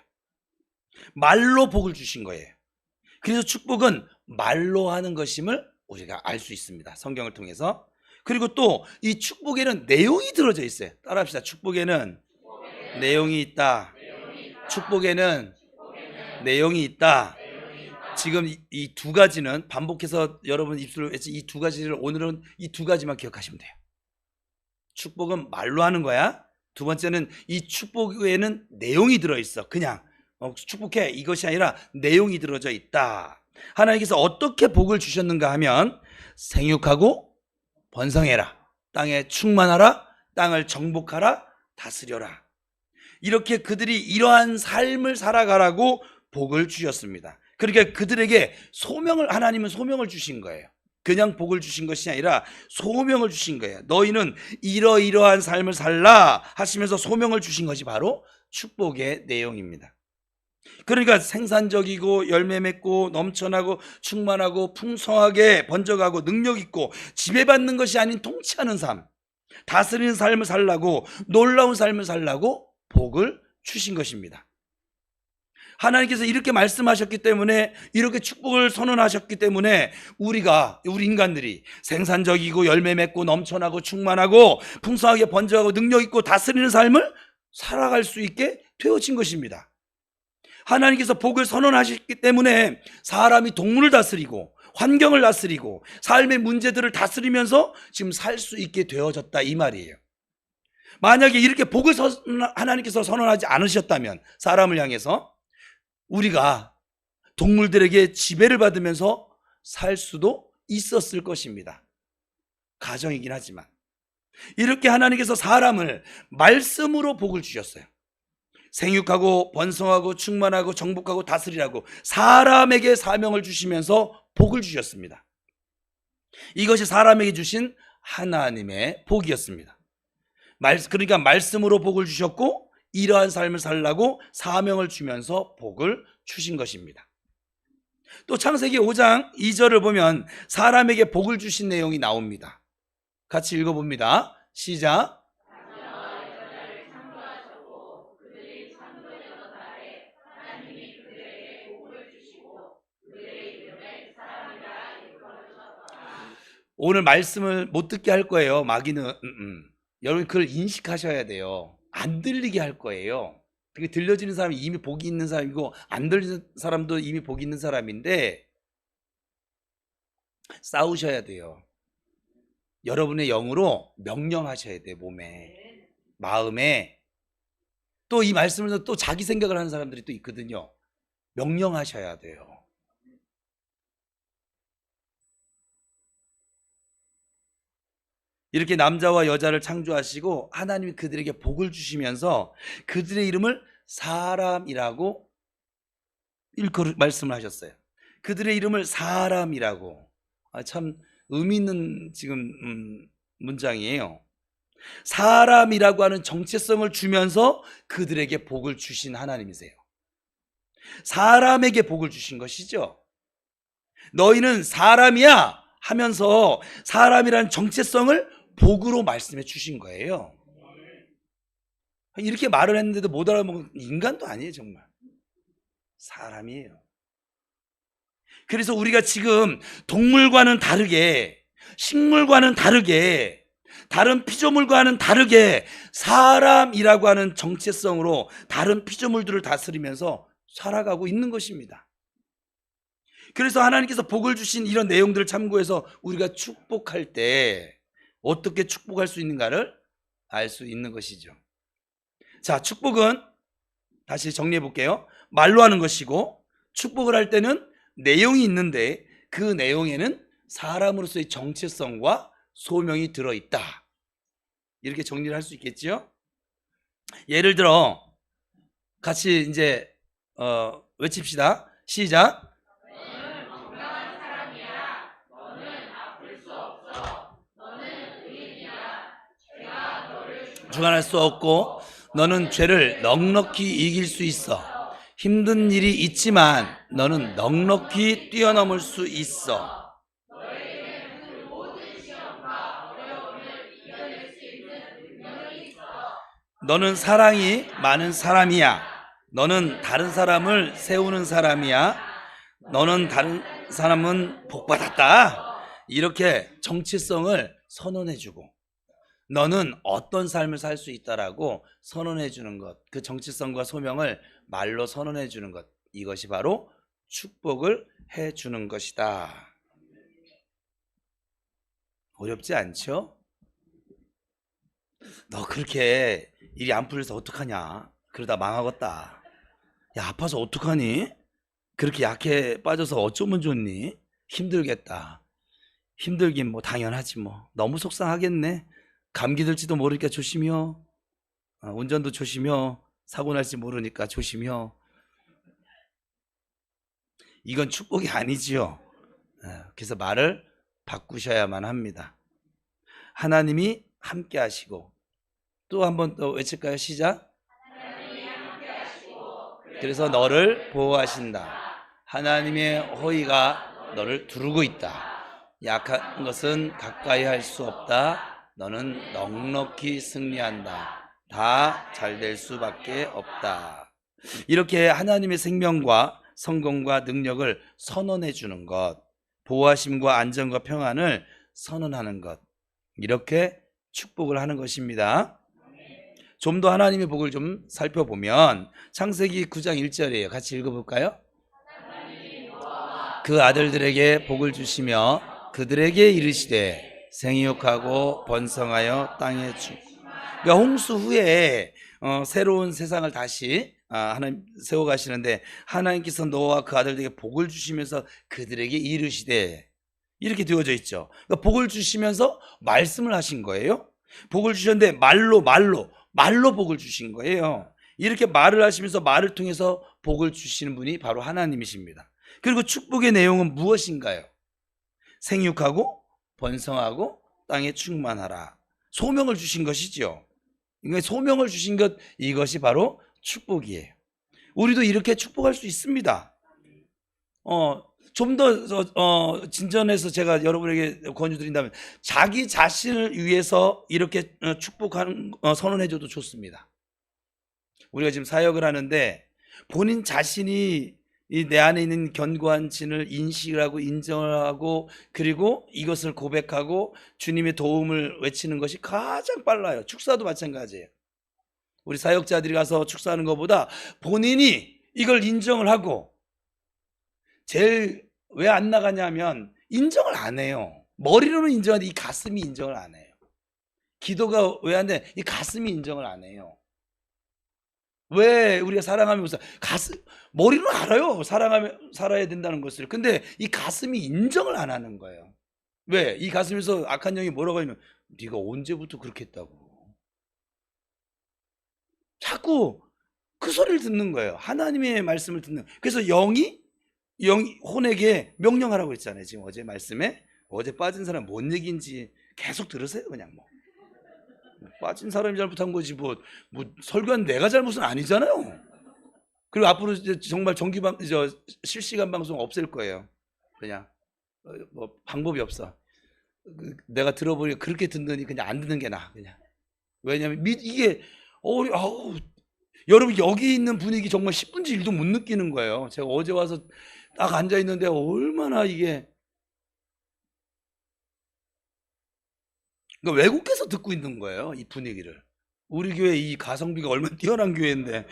말로 복을 주신 거예요. 그래서 축복은 말로 하는 것임을 우리가 알 수 있습니다. 성경을 통해서. 그리고 또 이 축복에는 내용이 들어져 있어요. 따라합시다. 축복에는 내용이 있다. 축복에는 내용이 있다. 지금 이 두 가지는 반복해서 여러분 입술로 했지, 이 두 가지를 오늘은 이 두 가지만 기억하시면 돼요. 축복은 말로 하는 거야. 두 번째는 이 축복에는 내용이 들어있어. 그냥 축복해 이것이 아니라 내용이 들어져 있다. 하나님께서 어떻게 복을 주셨는가 하면 생육하고 번성해라. 땅에 충만하라, 땅을 정복하라, 다스려라. 이렇게 그들이 이러한 삶을 살아가라고 복을 주셨습니다. 그러니까 그들에게 하나님은 소명을 주신 거예요. 그냥 복을 주신 것이 아니라 소명을 주신 거예요. 너희는 이러이러한 삶을 살라 하시면서 소명을 주신 것이 바로 축복의 내용입니다. 그러니까 생산적이고 열매 맺고 넘쳐나고 충만하고 풍성하게 번져가고 능력 있고 지배받는 것이 아닌 통치하는 삶, 다스리는 삶을 살라고, 놀라운 삶을 살라고 복을 주신 것입니다. 하나님께서 이렇게 말씀하셨기 때문에, 이렇게 축복을 선언하셨기 때문에 우리 인간들이 생산적이고 열매 맺고 넘쳐나고 충만하고 풍성하게 번져가고 능력 있고 다스리는 삶을 살아갈 수 있게 되어진 것입니다. 하나님께서 복을 선언하셨기 때문에 사람이 동물을 다스리고 환경을 다스리고 삶의 문제들을 다스리면서 지금 살 수 있게 되어졌다, 이 말이에요. 만약에 이렇게 복을 하나님께서 선언하지 않으셨다면, 사람을 향해서 우리가 동물들에게 지배를 받으면서 살 수도 있었을 것입니다. 가정이긴 하지만 이렇게 하나님께서 사람을 말씀으로 복을 주셨어요. 생육하고 번성하고 충만하고 정복하고 다스리라고 사람에게 사명을 주시면서 복을 주셨습니다. 이것이 사람에게 주신 하나님의 복이었습니다. 그러니까 말씀으로 복을 주셨고 이러한 삶을 살라고 사명을 주면서 복을 주신 것입니다. 또 창세기 5장 2절을 보면 사람에게 복을 주신 내용이 나옵니다. 같이 읽어봅니다. 시작. 오늘 말씀을 못 듣게 할 거예요. 마귀는 여러분 그걸 인식하셔야 돼요. 안 들리게 할 거예요. 그게 들려지는 사람이 이미 복이 있는 사람이고 안 들리는 사람도 이미 복이 있는 사람인데 싸우셔야 돼요. 여러분의 영으로 명령하셔야 돼요. 몸에, 마음에. 또 이 말씀을 또 자기 생각을 하는 사람들이 또 있거든요. 명령하셔야 돼요. 이렇게 남자와 여자를 창조하시고 하나님이 그들에게 복을 주시면서 그들의 이름을 사람이라고 말씀을 하셨어요. 그들의 이름을 사람이라고. 참 의미 있는 지금 문장이에요. 사람이라고 하는 정체성을 주면서 그들에게 복을 주신 하나님이세요. 사람에게 복을 주신 것이죠. 너희는 사람이야 하면서 사람이라는 정체성을 복으로 말씀해 주신 거예요. 이렇게 말을 했는데도 못 알아먹은 인간도 아니에요. 정말 사람이에요. 그래서 우리가 지금 동물과는 다르게, 식물과는 다르게, 다른 피조물과는 다르게 사람이라고 하는 정체성으로 다른 피조물들을 다스리면서 살아가고 있는 것입니다. 그래서 하나님께서 복을 주신 이런 내용들을 참고해서 우리가 축복할 때 어떻게 축복할 수 있는가를 알 수 있는 것이죠. 자, 축복은 다시 정리해 볼게요. 말로 하는 것이고, 축복을 할 때는 내용이 있는데 그 내용에는 사람으로서의 정체성과 소명이 들어있다. 이렇게 정리를 할 수 있겠죠? 예를 들어 같이 이제 외칩시다. 시작. 주관할 수 없고 너는 죄를 넉넉히 이길 수 있어. 힘든 일이 있지만 너는 넉넉히 뛰어넘을 수 있어. 너는 사랑이 많은 사람이야. 너는 다른 사람을 세우는 사람이야. 너는 다른 사람은 복받았다. 이렇게 정체성을 선언해주고 너는 어떤 삶을 살 수 있다라고 선언해 주는 것, 그 정체성과 소명을 말로 선언해 주는 것, 이것이 바로 축복을 해 주는 것이다. 어렵지 않죠? 너 그렇게 일이 안 풀려서 어떡하냐? 그러다 망하겠다. 야, 아파서 어떡하니? 그렇게 약해 빠져서 어쩌면 좋니? 힘들겠다. 힘들긴 뭐 당연하지 뭐. 너무 속상하겠네. 감기 들지도 모르니까 조심히요. 운전도 조심히요. 사고 날지 모르니까 조심히요. 이건 축복이 아니지요. 그래서 말을 바꾸셔야만 합니다. 하나님이 함께 하시고, 또 한 번 더 외칠까요? 시작. 그래서 너를 보호하신다. 하나님의 호의가 너를 두르고 있다. 약한 것은 가까이 할 수 없다. 너는 넉넉히 승리한다. 다 잘 될 수밖에 없다. 이렇게 하나님의 생명과 성공과 능력을 선언해 주는 것, 보호하심과 안전과 평안을 선언하는 것, 이렇게 축복을 하는 것입니다. 좀 더 하나님의 복을 좀 살펴보면 창세기 9장 1절이에요. 같이 읽어볼까요? 그 아들들에게 복을 주시며 그들에게 이르시되 생육하고 번성하여 땅에 주. 그러니까 홍수 후에 새로운 세상을 다시 하나님 세워가시는데, 하나님께서 노아와 그 아들들에게 복을 주시면서 그들에게 이르시되, 이렇게 되어져 있죠. 그러니까 복을 주시면서 말씀을 하신 거예요. 복을 주셨는데 말로 복을 주신 거예요. 이렇게 말을 하시면서 말을 통해서 복을 주시는 분이 바로 하나님이십니다. 그리고 축복의 내용은 무엇인가요? 생육하고 번성하고 땅에 충만하라. 소명을 주신 것이죠. 그러니까 소명을 주신 것, 이것이 바로 축복이에요. 우리도 이렇게 축복할 수 있습니다. 좀 더 진전해서 제가 여러분에게 권유드린다면, 자기 자신을 위해서 이렇게 축복하는 선언해줘도 좋습니다. 우리가 지금 사역을 하는데 본인 자신이 이 내 안에 있는 견고한 진을 인식을 하고 인정을 하고, 그리고 이것을 고백하고 주님의 도움을 외치는 것이 가장 빨라요. 축사도 마찬가지예요. 우리 사역자들이 가서 축사하는 것보다 본인이 이걸 인정을 하고, 제일 왜 안 나가냐면 인정을 안 해요. 머리로는 인정하는데 이 가슴이 인정을 안 해요. 기도가 왜 안 돼? 이 가슴이 인정을 안 해요. 왜 우리가 사랑하면서 머리로는 알아요. 사랑하며 살아야 된다는 것을. 근데 이 가슴이 인정을 안 하는 거예요. 왜? 이 가슴에서 악한 영이 뭐라고 하냐면, 네가 언제부터 그렇게 했다고. 자꾸 그 소리를 듣는 거예요. 하나님의 말씀을 듣는. 그래서 영이 혼에게 명령하라고 했잖아요. 지금 어제 말씀에. 어제 빠진 사람 뭔 얘기인지 계속 들으세요. 그냥 빠진 사람이 잘못한 거지 뭐 설교한 내가 잘못은 아니잖아요. 그리고 앞으로 이제 정말 실시간 방송 없앨 거예요. 그냥 뭐 방법이 없어. 내가 들어보니까 그렇게 듣느니 그냥 안 듣는 게 나아. 그냥. 왜냐면 이게 여러분, 여기 있는 분위기 정말 10분의 1도 못 느끼는 거예요. 제가 어제 와서 딱 앉아 있는데 얼마나 이게, 그러니까 외국에서 듣고 있는 거예요, 이 분위기를. 우리 교회 이 가성비가 얼마나 뛰어난 교회인데.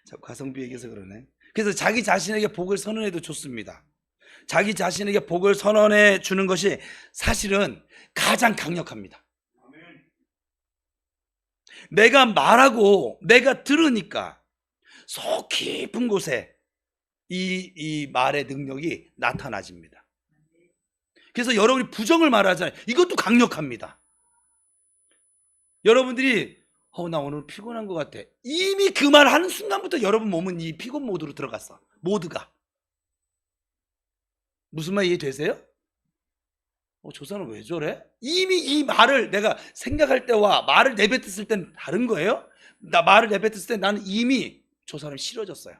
자꾸 가성비 얘기해서 그러네. 그래서 자기 자신에게 복을 선언해도 좋습니다. 자기 자신에게 복을 선언해 주는 것이 사실은 가장 강력합니다. 내가 말하고 내가 들으니까 속 깊은 곳에 이 말의 능력이 나타나집니다. 그래서 여러분이 부정을 말하잖아요. 이것도 강력합니다. 여러분들이 나 오늘 피곤한 것 같아. 이미 그 말 하는 순간부터 여러분 몸은 이 피곤 모드로 들어갔어. 모두가. 무슨 말 이해되세요? 저 사람 왜 저래? 이미 이 말을 내가 생각할 때와 말을 내뱉었을 땐 다른 거예요? 말을 내뱉었을 때 나는 이미 저 사람이 싫어졌어요.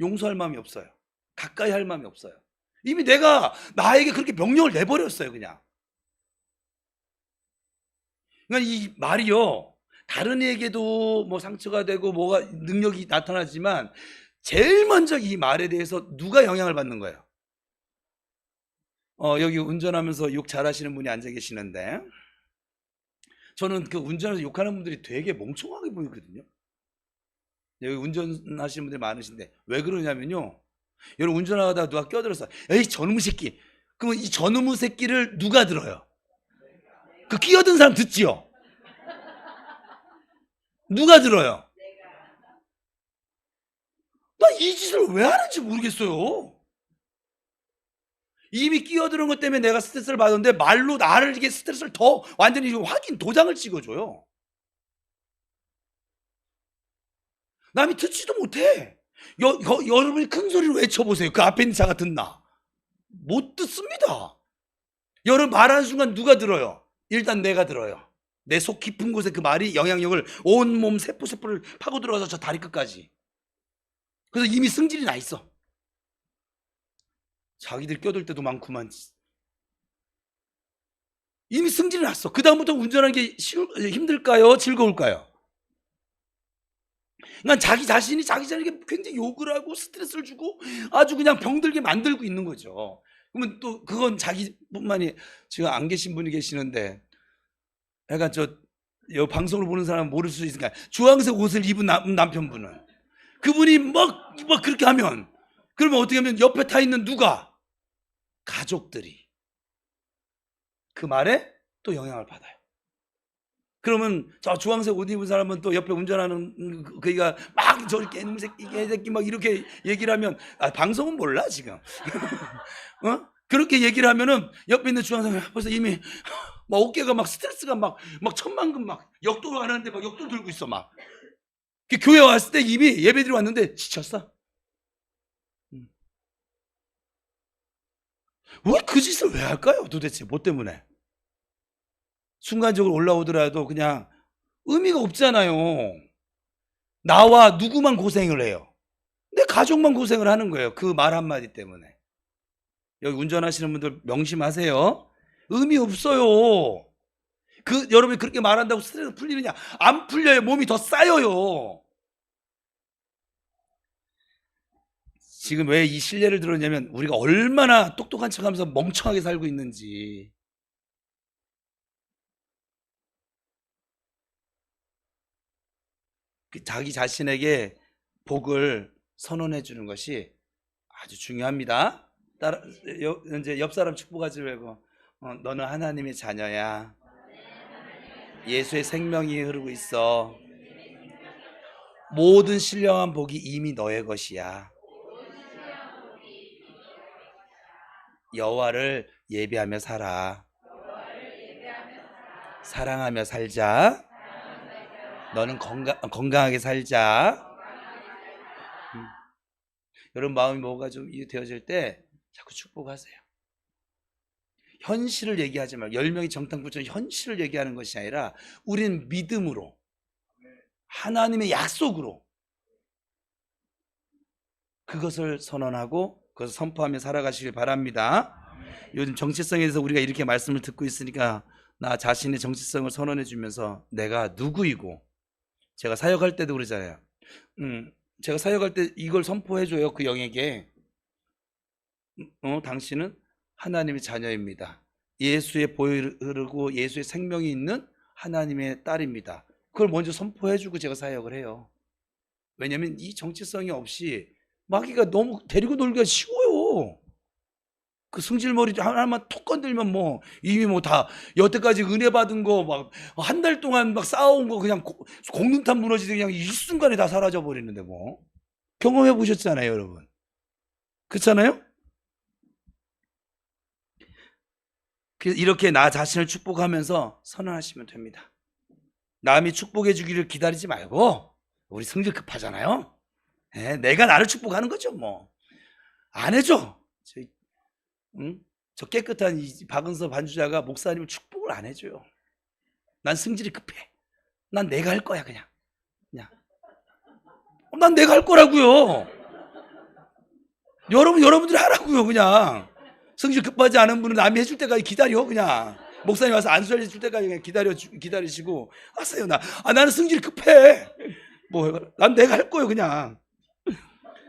용서할 마음이 없어요. 가까이 할 마음이 없어요. 이미 내가 나에게 그렇게 명령을 내버렸어요. 그냥. 그러니까 이 말이요, 다른 이에게도 뭐 상처가 되고 뭐가 능력이 나타나지만 제일 먼저 이 말에 대해서 누가 영향을 받는 거예요? 여기 운전하면서 욕 잘하시는 분이 앉아 계시는데, 저는 그 운전해서 욕하는 분들이 되게 멍청하게 보이거든요. 여기 운전하시는 분들이 많으신데 왜 그러냐면요, 여러분 운전하다가 누가 껴들어서 에이 저놈의 새끼, 그러면 이 저놈의 새끼를 누가 들어요? 그 끼어든 사람 듣지요? 누가 들어요? 나 이 짓을 왜 하는지 모르겠어요. 이미 끼어드는 것 때문에 내가 스트레스를 받았는데 말로 나를 이게 스트레스를 더 완전히 확인 도장을 찍어줘요. 남이 듣지도 못해. 여러분이 큰 소리로 외쳐보세요. 그 앞에 있는 자가 듣나? 못 듣습니다. 여러분 말하는 순간 누가 들어요? 일단 내가 들어요. 내 속 깊은 곳에 그 말이 영향력을 온몸 세포를 파고 들어가서 저 다리 끝까지. 그래서 이미 승질이 나 있어. 자기들 껴들 때도 많구만. 이미 승질이 났어. 그 다음부터 운전하는 게 힘들까요? 즐거울까요? 난 자기 자신에게 굉장히 욕을 하고 스트레스를 주고 아주 그냥 병들게 만들고 있는 거죠. 그러면 또 그건 자기뿐만이 지금 안 계신 분이 계시는데, 약간 여 방송을 보는 사람은 모를 수 있으니까 주황색 옷을 입은 남편분은 그분이 막 그렇게 하면, 그러면 어떻게 하면 옆에 타 있는 누가? 가족들이 그 말에 또 영향을 받아요. 그러면 저 주황색 옷 입은 사람은 또 옆에 운전하는 그이가 막 저렇게 개새끼 막 이렇게 얘기를 하면, 방송은 몰라 지금. 그렇게 얘기를 하면은 옆에 있는 주황색 벌써 이미 막 어깨가 막 스트레스가 막 천만금 막 역도 안 하는데 막 역도 들고 있어 막. 교회 왔을 때 이미 예배드리러 왔는데 지쳤어. 왜 그 짓을 왜 할까요? 도대체 뭐 때문에? 순간적으로 올라오더라도 그냥 의미가 없잖아요. 나와 누구만 고생을 해요? 내 가족만 고생을 하는 거예요. 그 말 한마디 때문에. 여기 운전하시는 분들 명심하세요. 의미 없어요. 여러분이 그렇게 말한다고 스트레스 풀리느냐? 안 풀려요. 몸이 더 쌓여요. 지금 왜 이 실례를 들었냐면 우리가 얼마나 똑똑한 척하면서 멍청하게 살고 있는지. 자기 자신에게 복을 선언해 주는 것이 아주 중요합니다. 이제 옆 사람 축복하지 말고, 너는 하나님의 자녀야. 예수의 생명이 흐르고 있어. 모든 신령한 복이 이미 너의 것이야. 여호와를 예배하며 살아. 사랑하며 살자. 너는 건강하게 살자. 여러분 마음이 뭐가 좀 되어질 때 자꾸 축복하세요. 현실을 얘기하지 말고, 10명이 정탐꾼처럼 현실을 얘기하는 것이 아니라 우리는 믿음으로, 하나님의 약속으로 그것을 선언하고 그것을 선포하며 살아가시길 바랍니다. 요즘 정체성에 대해서 우리가 이렇게 말씀을 듣고 있으니까 나 자신의 정체성을 선언해 주면서 내가 누구이고, 제가 사역할 때도 그러잖아요. 제가 사역할 때 이걸 선포해 줘요. 그 영에게. 당신은 하나님의 자녀입니다. 예수의 보혈이 흐르고 예수의 생명이 있는 하나님의 딸입니다. 그걸 먼저 선포해 주고 제가 사역을 해요. 왜냐하면 이 정체성이 없이 마귀가 너무 데리고 놀기가 쉬워요. 그 승질머리 하나만 톡 건들면 이미 다 여태까지 은혜 받은 거 막 한 달 동안 막 쌓아온 거 그냥 공눈탄 무너지듯이 그냥 일순간에 다 사라져 버리는데 경험해 보셨잖아요, 여러분. 그렇잖아요? 그래서 이렇게 나 자신을 축복하면서 선언하시면 됩니다. 남이 축복해 주기를 기다리지 말고, 우리 성질 급하잖아요. 내가 나를 축복하는 거죠. 안 해줘. 저 깨끗한 이 박은서 반주자가 목사님을 축복을 안 해줘요. 난 승질이 급해. 난 내가 할 거야 그냥. 난 내가 할 거라고요. 여러분들이 하라고요. 그냥 성질 급하지 않은 분은 남이 해줄 때까지 기다려. 그냥 목사님 와서 안수 해줄 때까지 그냥 기다리시고 하세요. 나는 성질이 급해. 난 내가 할 거예요 그냥.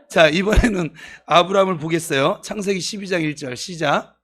자, 이번에는 아브라함을 보겠어요. 창세기 12장 1절 시작.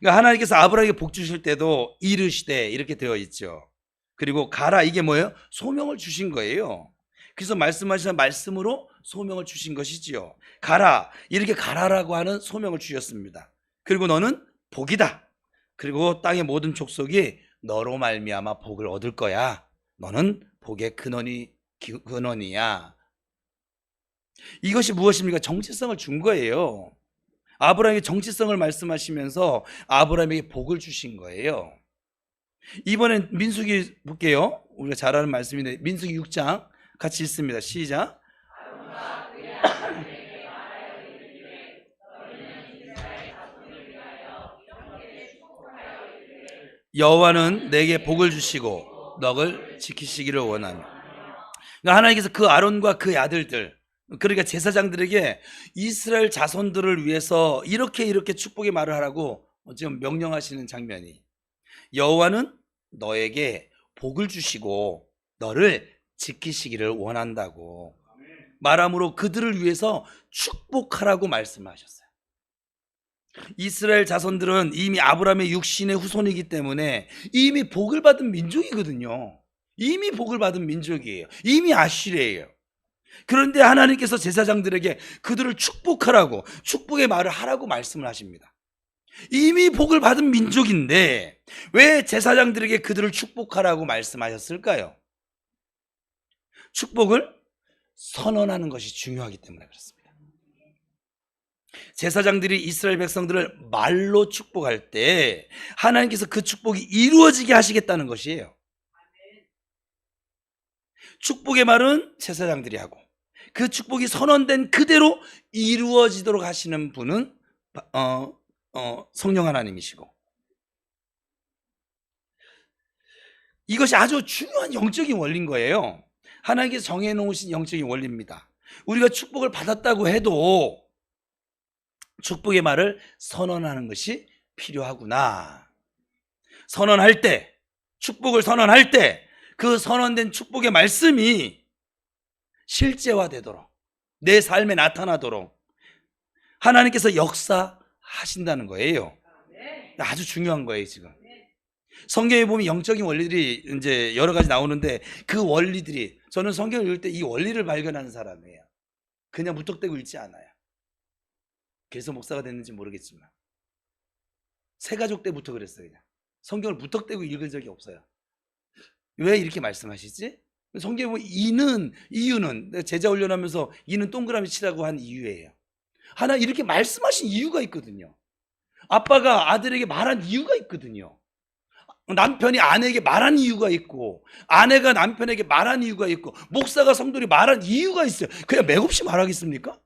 그러니까 하나님께서 아브라함에게 복 주실 때도 이르시되 이렇게 되어 있죠. 그리고 가라, 이게 뭐예요? 소명을 주신 거예요. 그래서 말씀하신 말씀으로 소명을 주신 것이지요. 가라, 이렇게 가라라고 하는 소명을 주셨습니다. 그리고 너는 복이다. 그리고 땅의 모든 족속이 너로 말미암아 복을 얻을 거야. 너는 복의 근원이야. 이것이 무엇입니까? 정체성을 준 거예요. 아브라함에게 정체성을 말씀하시면서 아브라함에게 복을 주신 거예요. 이번엔 민수기 볼게요. 우리가 잘 아는 말씀인데 민수기 6장 같이 읽습니다. 시작. 여호와는 내게 복을 주시고 너를 지키시기를 원하며. 그러니까 하나님께서 그 아론과 그의 아들들, 그러니까 제사장들에게 이스라엘 자손들을 위해서 이렇게 축복의 말을 하라고 지금 명령하시는 장면이, 여호와는 너에게 복을 주시고 너를 지키시기를 원한다고 말함으로 그들을 위해서 축복하라고 말씀하셨어요. 이스라엘 자손들은 이미 아브라함의 육신의 후손이기 때문에 이미 복을 받은 민족이거든요. 이미 복을 받은 민족이에요. 이미 아시레예요. 그런데 하나님께서 제사장들에게 그들을 축복하라고, 축복의 말을 하라고 말씀을 하십니다. 이미 복을 받은 민족인데 왜 제사장들에게 그들을 축복하라고 말씀하셨을까요? 축복을 선언하는 것이 중요하기 때문에 그렇습니다. 제사장들이 이스라엘 백성들을 말로 축복할 때 하나님께서 그 축복이 이루어지게 하시겠다는 것이에요. 축복의 말은 제사장들이 하고 그 축복이 선언된 그대로 이루어지도록 하시는 분은 성령 하나님이시고, 이것이 아주 중요한 영적인 원리인 거예요. 하나님께서 정해놓으신 영적인 원리입니다. 우리가 축복을 받았다고 해도 축복의 말을 선언하는 것이 필요하구나. 선언할 때, 축복을 선언할 때 그 선언된 축복의 말씀이 실제화되도록, 내 삶에 나타나도록 하나님께서 역사하신다는 거예요. 아주 중요한 거예요. 지금 성경에 보면 영적인 원리들이 이제 여러 가지 나오는데 그 원리들이, 저는 성경을 읽을 때 이 원리를 발견하는 사람이에요. 그냥 무턱대고 읽지 않아요. 그래서 목사가 됐는지 모르겠지만 새가족 때부터 그랬어요. 그냥 성경을 무턱대고 읽은 적이 없어요. 왜 이렇게 말씀하시지? 성경에 보면 이유는 제자 훈련하면서 이는 동그라미 치라고 한 이유예요. 하나 이렇게 말씀하신 이유가 있거든요. 아빠가 아들에게 말한 이유가 있거든요. 남편이 아내에게 말한 이유가 있고, 아내가 남편에게 말한 이유가 있고, 목사가 성도들이 말한 이유가 있어요. 그냥 맥없이 말하겠습니까?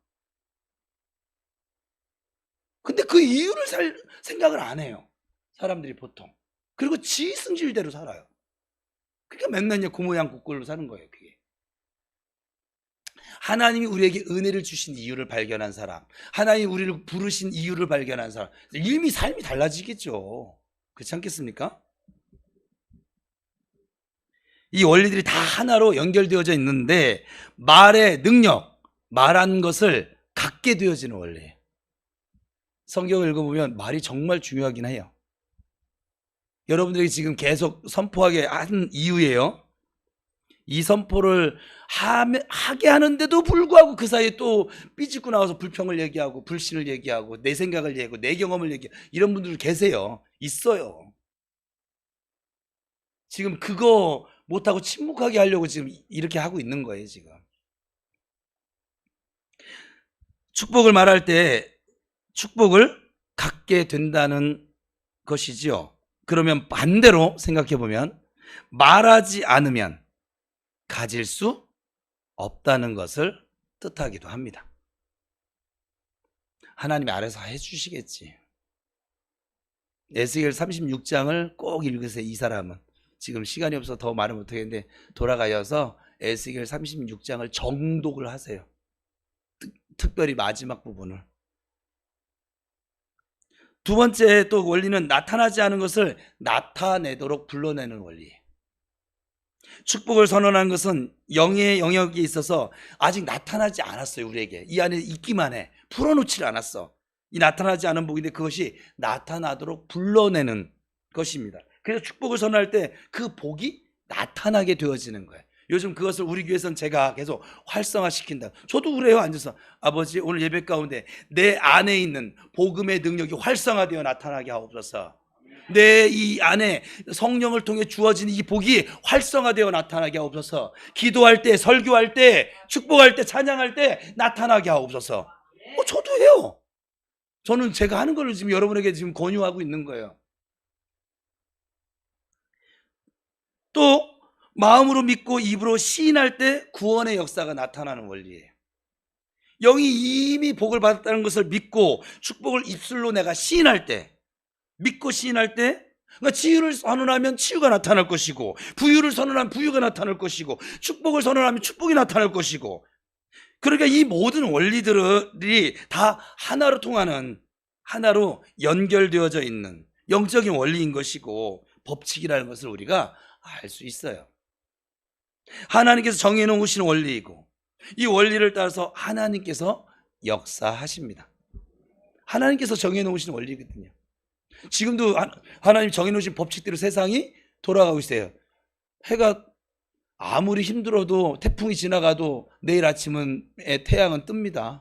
근데 그 이유를 생각을 안 해요, 사람들이 보통. 그리고 지 승질대로 살아요. 그러니까 맨날 그 모양 그 꼴로 사는 거예요. 그게 하나님이 우리에게 은혜를 주신 이유를 발견한 사람, 하나님이 우리를 부르신 이유를 발견한 사람, 이미 삶이 달라지겠죠. 그렇지 않겠습니까? 이 원리들이 다 하나로 연결되어져 있는데 말의 능력, 말한 것을 갖게 되어지는 원리예요. 성경을 읽어보면 말이 정말 중요하긴 해요. 여러분들이 지금 계속 선포하게 한 이유예요. 이 선포를 하게 하는데도 불구하고 그 사이에 또 삐짓고 나와서 불평을 얘기하고 불신을 얘기하고 내 생각을 얘기하고 내 경험을 얘기하고 이런 분들 계세요. 있어요. 지금 그거 못하고 침묵하게 하려고 지금 이렇게 하고 있는 거예요. 지금 축복을 말할 때 축복을 갖게 된다는 것이지요. 그러면 반대로 생각해 보면 말하지 않으면 가질 수 없다는 것을 뜻하기도 합니다. 하나님이 알아서 해주시겠지. 에스겔 36장을 꼭 읽으세요. 이 사람은 지금 시간이 없어서 더 말을 못하겠는데 돌아가셔서 에스겔 36장을 정독을 하세요. 특별히 마지막 부분을. 두 번째 또 원리는 나타나지 않은 것을 나타내도록 불러내는 원리예요. 축복을 선언한 것은 영의 영역에 있어서 아직 나타나지 않았어요. 우리에게 이 안에 있기만 해. 풀어놓지 않았어. 이 나타나지 않은 복인데 그것이 나타나도록 불러내는 것입니다. 그래서 축복을 선언할 때 그 복이 나타나게 되어지는 거예요. 요즘 그것을 우리 교회에서는 제가 계속 활성화시킨다. 저도 그래요. 앉아서 아버지 오늘 예배 가운데 내 안에 있는 복음의 능력이 활성화되어 나타나게 하옵소서. 내 이 안에 성령을 통해 주어진 이 복이 활성화되어 나타나게 하옵소서. 기도할 때, 설교할 때, 축복할 때, 찬양할 때 나타나게 하옵소서. 저도 해요. 저는 제가 하는 걸 지금 여러분에게 지금 권유하고 있는 거예요. 또 마음으로 믿고 입으로 시인할 때 구원의 역사가 나타나는 원리예요. 영이 이미 복을 받았다는 것을 믿고 축복을 입술로 내가 시인할 때, 믿고 시인할 때, 그러니까 치유를 선언하면 치유가 나타날 것이고, 부유를 선언하면 부유가 나타날 것이고, 축복을 선언하면 축복이 나타날 것이고, 그러니까 이 모든 원리들이 다 하나로 통하는, 하나로 연결되어져 있는 영적인 원리인 것이고 법칙이라는 것을 우리가 알 수 있어요. 하나님께서 정해놓으신 원리이고, 이 원리를 따라서 하나님께서 역사하십니다. 하나님께서 정해놓으신 원리거든요. 지금도 하나님 정해놓으신 법칙대로 세상이 돌아가고 있어요. 해가 아무리 힘들어도 태풍이 지나가도 내일 아침은 태양은 뜹니다.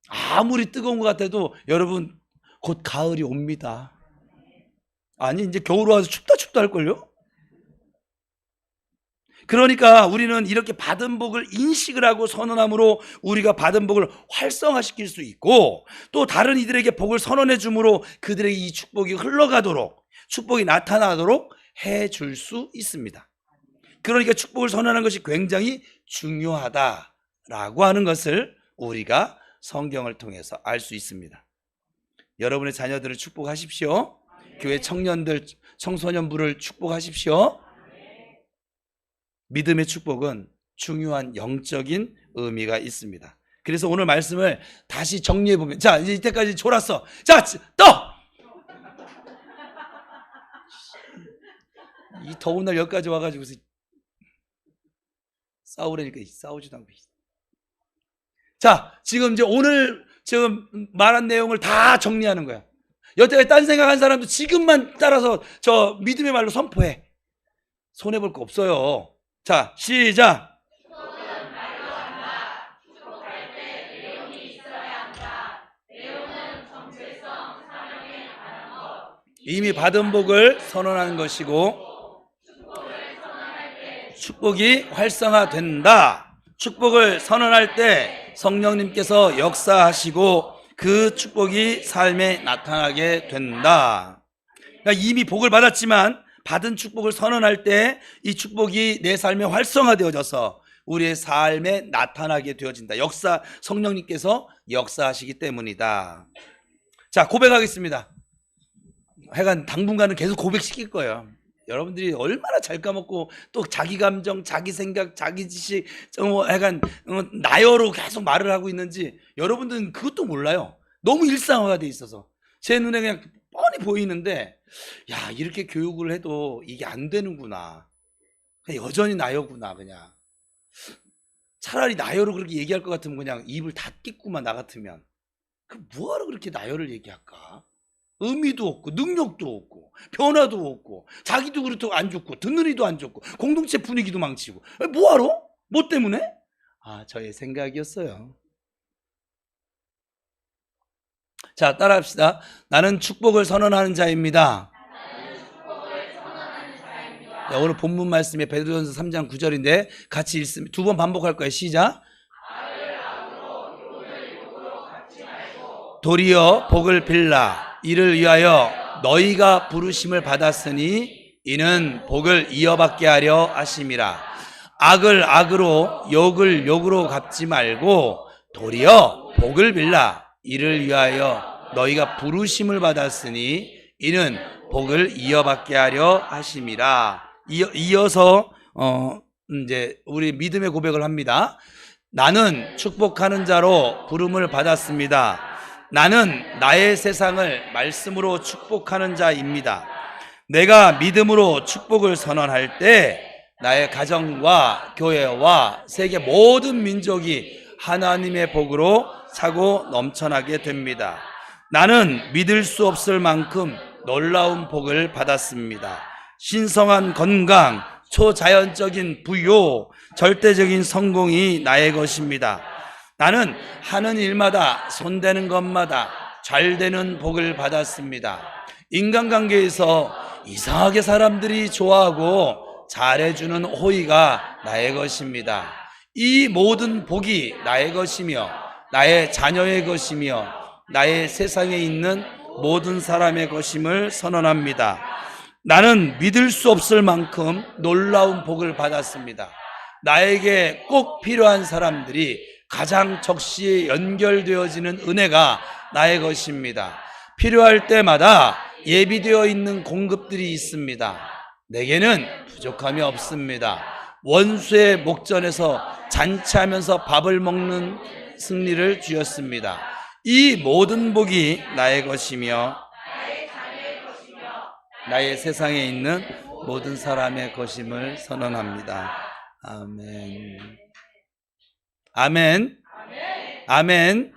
아무리 뜨거운 것 같아도 여러분 곧 가을이 옵니다. 아니 이제 겨울 와서 춥다 할걸요? 그러니까 우리는 이렇게 받은 복을 인식을 하고 선언함으로 우리가 받은 복을 활성화시킬 수 있고, 또 다른 이들에게 복을 선언해 줌으로 그들에게 이 축복이 흘러가도록, 축복이 나타나도록 해줄 수 있습니다. 그러니까 축복을 선언하는 것이 굉장히 중요하다라고 하는 것을 우리가 성경을 통해서 알 수 있습니다. 여러분의 자녀들을 축복하십시오. 교회 청년들, 청소년부를 축복하십시오. 믿음의 축복은 중요한 영적인 의미가 있습니다. 그래서 오늘 말씀을 다시 정리해 보면, 자, 이제 이때까지 졸았어. 자, 떠! 이 더운 날 여기까지 와가지고 싸우라니까 싸우지도 않고. 자, 지금 이제 오늘 지금 말한 내용을 다 정리하는 거야. 여태까지 딴 생각한 사람도 지금만 따라서 저 믿음의 말로 선포해. 손해볼 거 없어요. 자, 시작. 축복은 말로 한다. 축복할 때 내용이 있어야 한다. 내용은 정체성, 사명에 관한 것. 이미 받은 복을 선언하는 것이고, 축복을 선언할 때 축복이 활성화된다. 축복을 선언할 때 성령님께서 역사하시고 그 축복이 삶에 나타나게 된다. 그러니까 이미 복을 받았지만 받은 축복을 선언할 때 이 축복이 내 삶에 활성화되어져서 우리의 삶에 나타나게 되어진다. 성령님께서 역사하시기 때문이다. 자, 고백하겠습니다. 하여간 당분간은 계속 고백시킬 거예요. 여러분들이 얼마나 잘 까먹고 또 자기 감정, 자기 생각, 자기 지식, 하여간 나열로 계속 말을 하고 있는지 여러분들은 그것도 몰라요. 너무 일상화가 돼 있어서 제 눈에 그냥 뻔히 보이는데, 야, 이렇게 교육을 해도 이게 안 되는구나. 그냥 여전히 나열구나. 그냥 차라리 나열로 그렇게 얘기할 것 같으면 그냥 입을 닫겠구만. 나 같으면 뭐하러 그렇게 나열을 얘기할까? 의미도 없고 능력도 없고 변화도 없고 자기도 그렇다고 안 좋고 듣는 이도 안 좋고 공동체 분위기도 망치고 뭐하러? 뭐 때문에? 저의 생각이었어요. 자, 따라합시다. 나는 축복을 선언하는 자입니다. 자, 오늘 본문 말씀이 베드로전서 3장 9절인데 같이 읽습니다. 두 번 반복할 거예요. 시작. 도리어 복을 빌라. 이를 위하여 너희가 부르심을 받았으니 이는 복을 이어받게 하려 하심이라. 악을 악으로 욕을 욕으로 갚지 말고 도리어 복을 빌라. 이를 위하여 너희가 부르심을 받았으니 이는 복을 이어받게 하려 하심이라. 이어서 이제 우리 믿음의 고백을 합니다. 나는 축복하는 자로 부름을 받았습니다. 나는 나의 세상을 말씀으로 축복하는 자입니다. 내가 믿음으로 축복을 선언할 때 나의 가정과 교회와 세계 모든 민족이 하나님의 복으로 차고 넘쳐나게 됩니다. 나는 믿을 수 없을 만큼 놀라운 복을 받았습니다. 신성한 건강, 초자연적인 부요, 절대적인 성공이 나의 것입니다. 나는 하는 일마다 손대는 것마다 잘 되는 복을 받았습니다. 인간관계에서 이상하게 사람들이 좋아하고 잘해주는 호의가 나의 것입니다. 이 모든 복이 나의 것이며 나의 자녀의 것이며 나의 세상에 있는 모든 사람의 것임을 선언합니다. 나는 믿을 수 없을 만큼 놀라운 복을 받았습니다. 나에게 꼭 필요한 사람들이 가장 적시에 연결되어지는 은혜가 나의 것입니다. 필요할 때마다 예비되어 있는 공급들이 있습니다. 내게는 부족함이 없습니다. 원수의 목전에서 잔치하면서 밥을 먹는 승리를 주었습니다. 이 모든 복이 나의 것이며 나의 세상에 있는 모든 사람의 것임을 선언합니다. 아멘. 아멘. 아멘.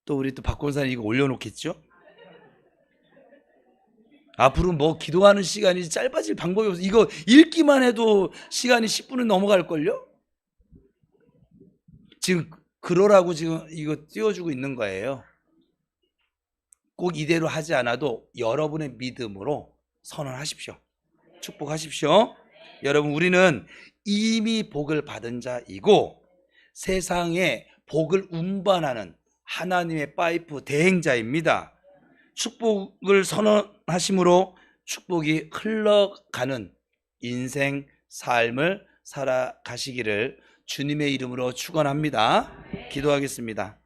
또 우리 또 박권사님 이거 올려놓겠죠? 앞으로 뭐 기도하는 시간이 짧아질 방법이 없어. 이거 읽기만 해도 시간이 10분은 넘어갈걸요? 지금 그러라고 지금 이거 띄워주고 있는 거예요. 꼭 이대로 하지 않아도 여러분의 믿음으로 선언하십시오. 축복하십시오. 여러분, 우리는 이미 복을 받은 자이고 세상에 복을 운반하는 하나님의 파이프 대행자입니다. 축복을 선언하심으로 축복이 흘러가는 인생 삶을 살아가시기를 주님의 이름으로 축원합니다. 기도하겠습니다.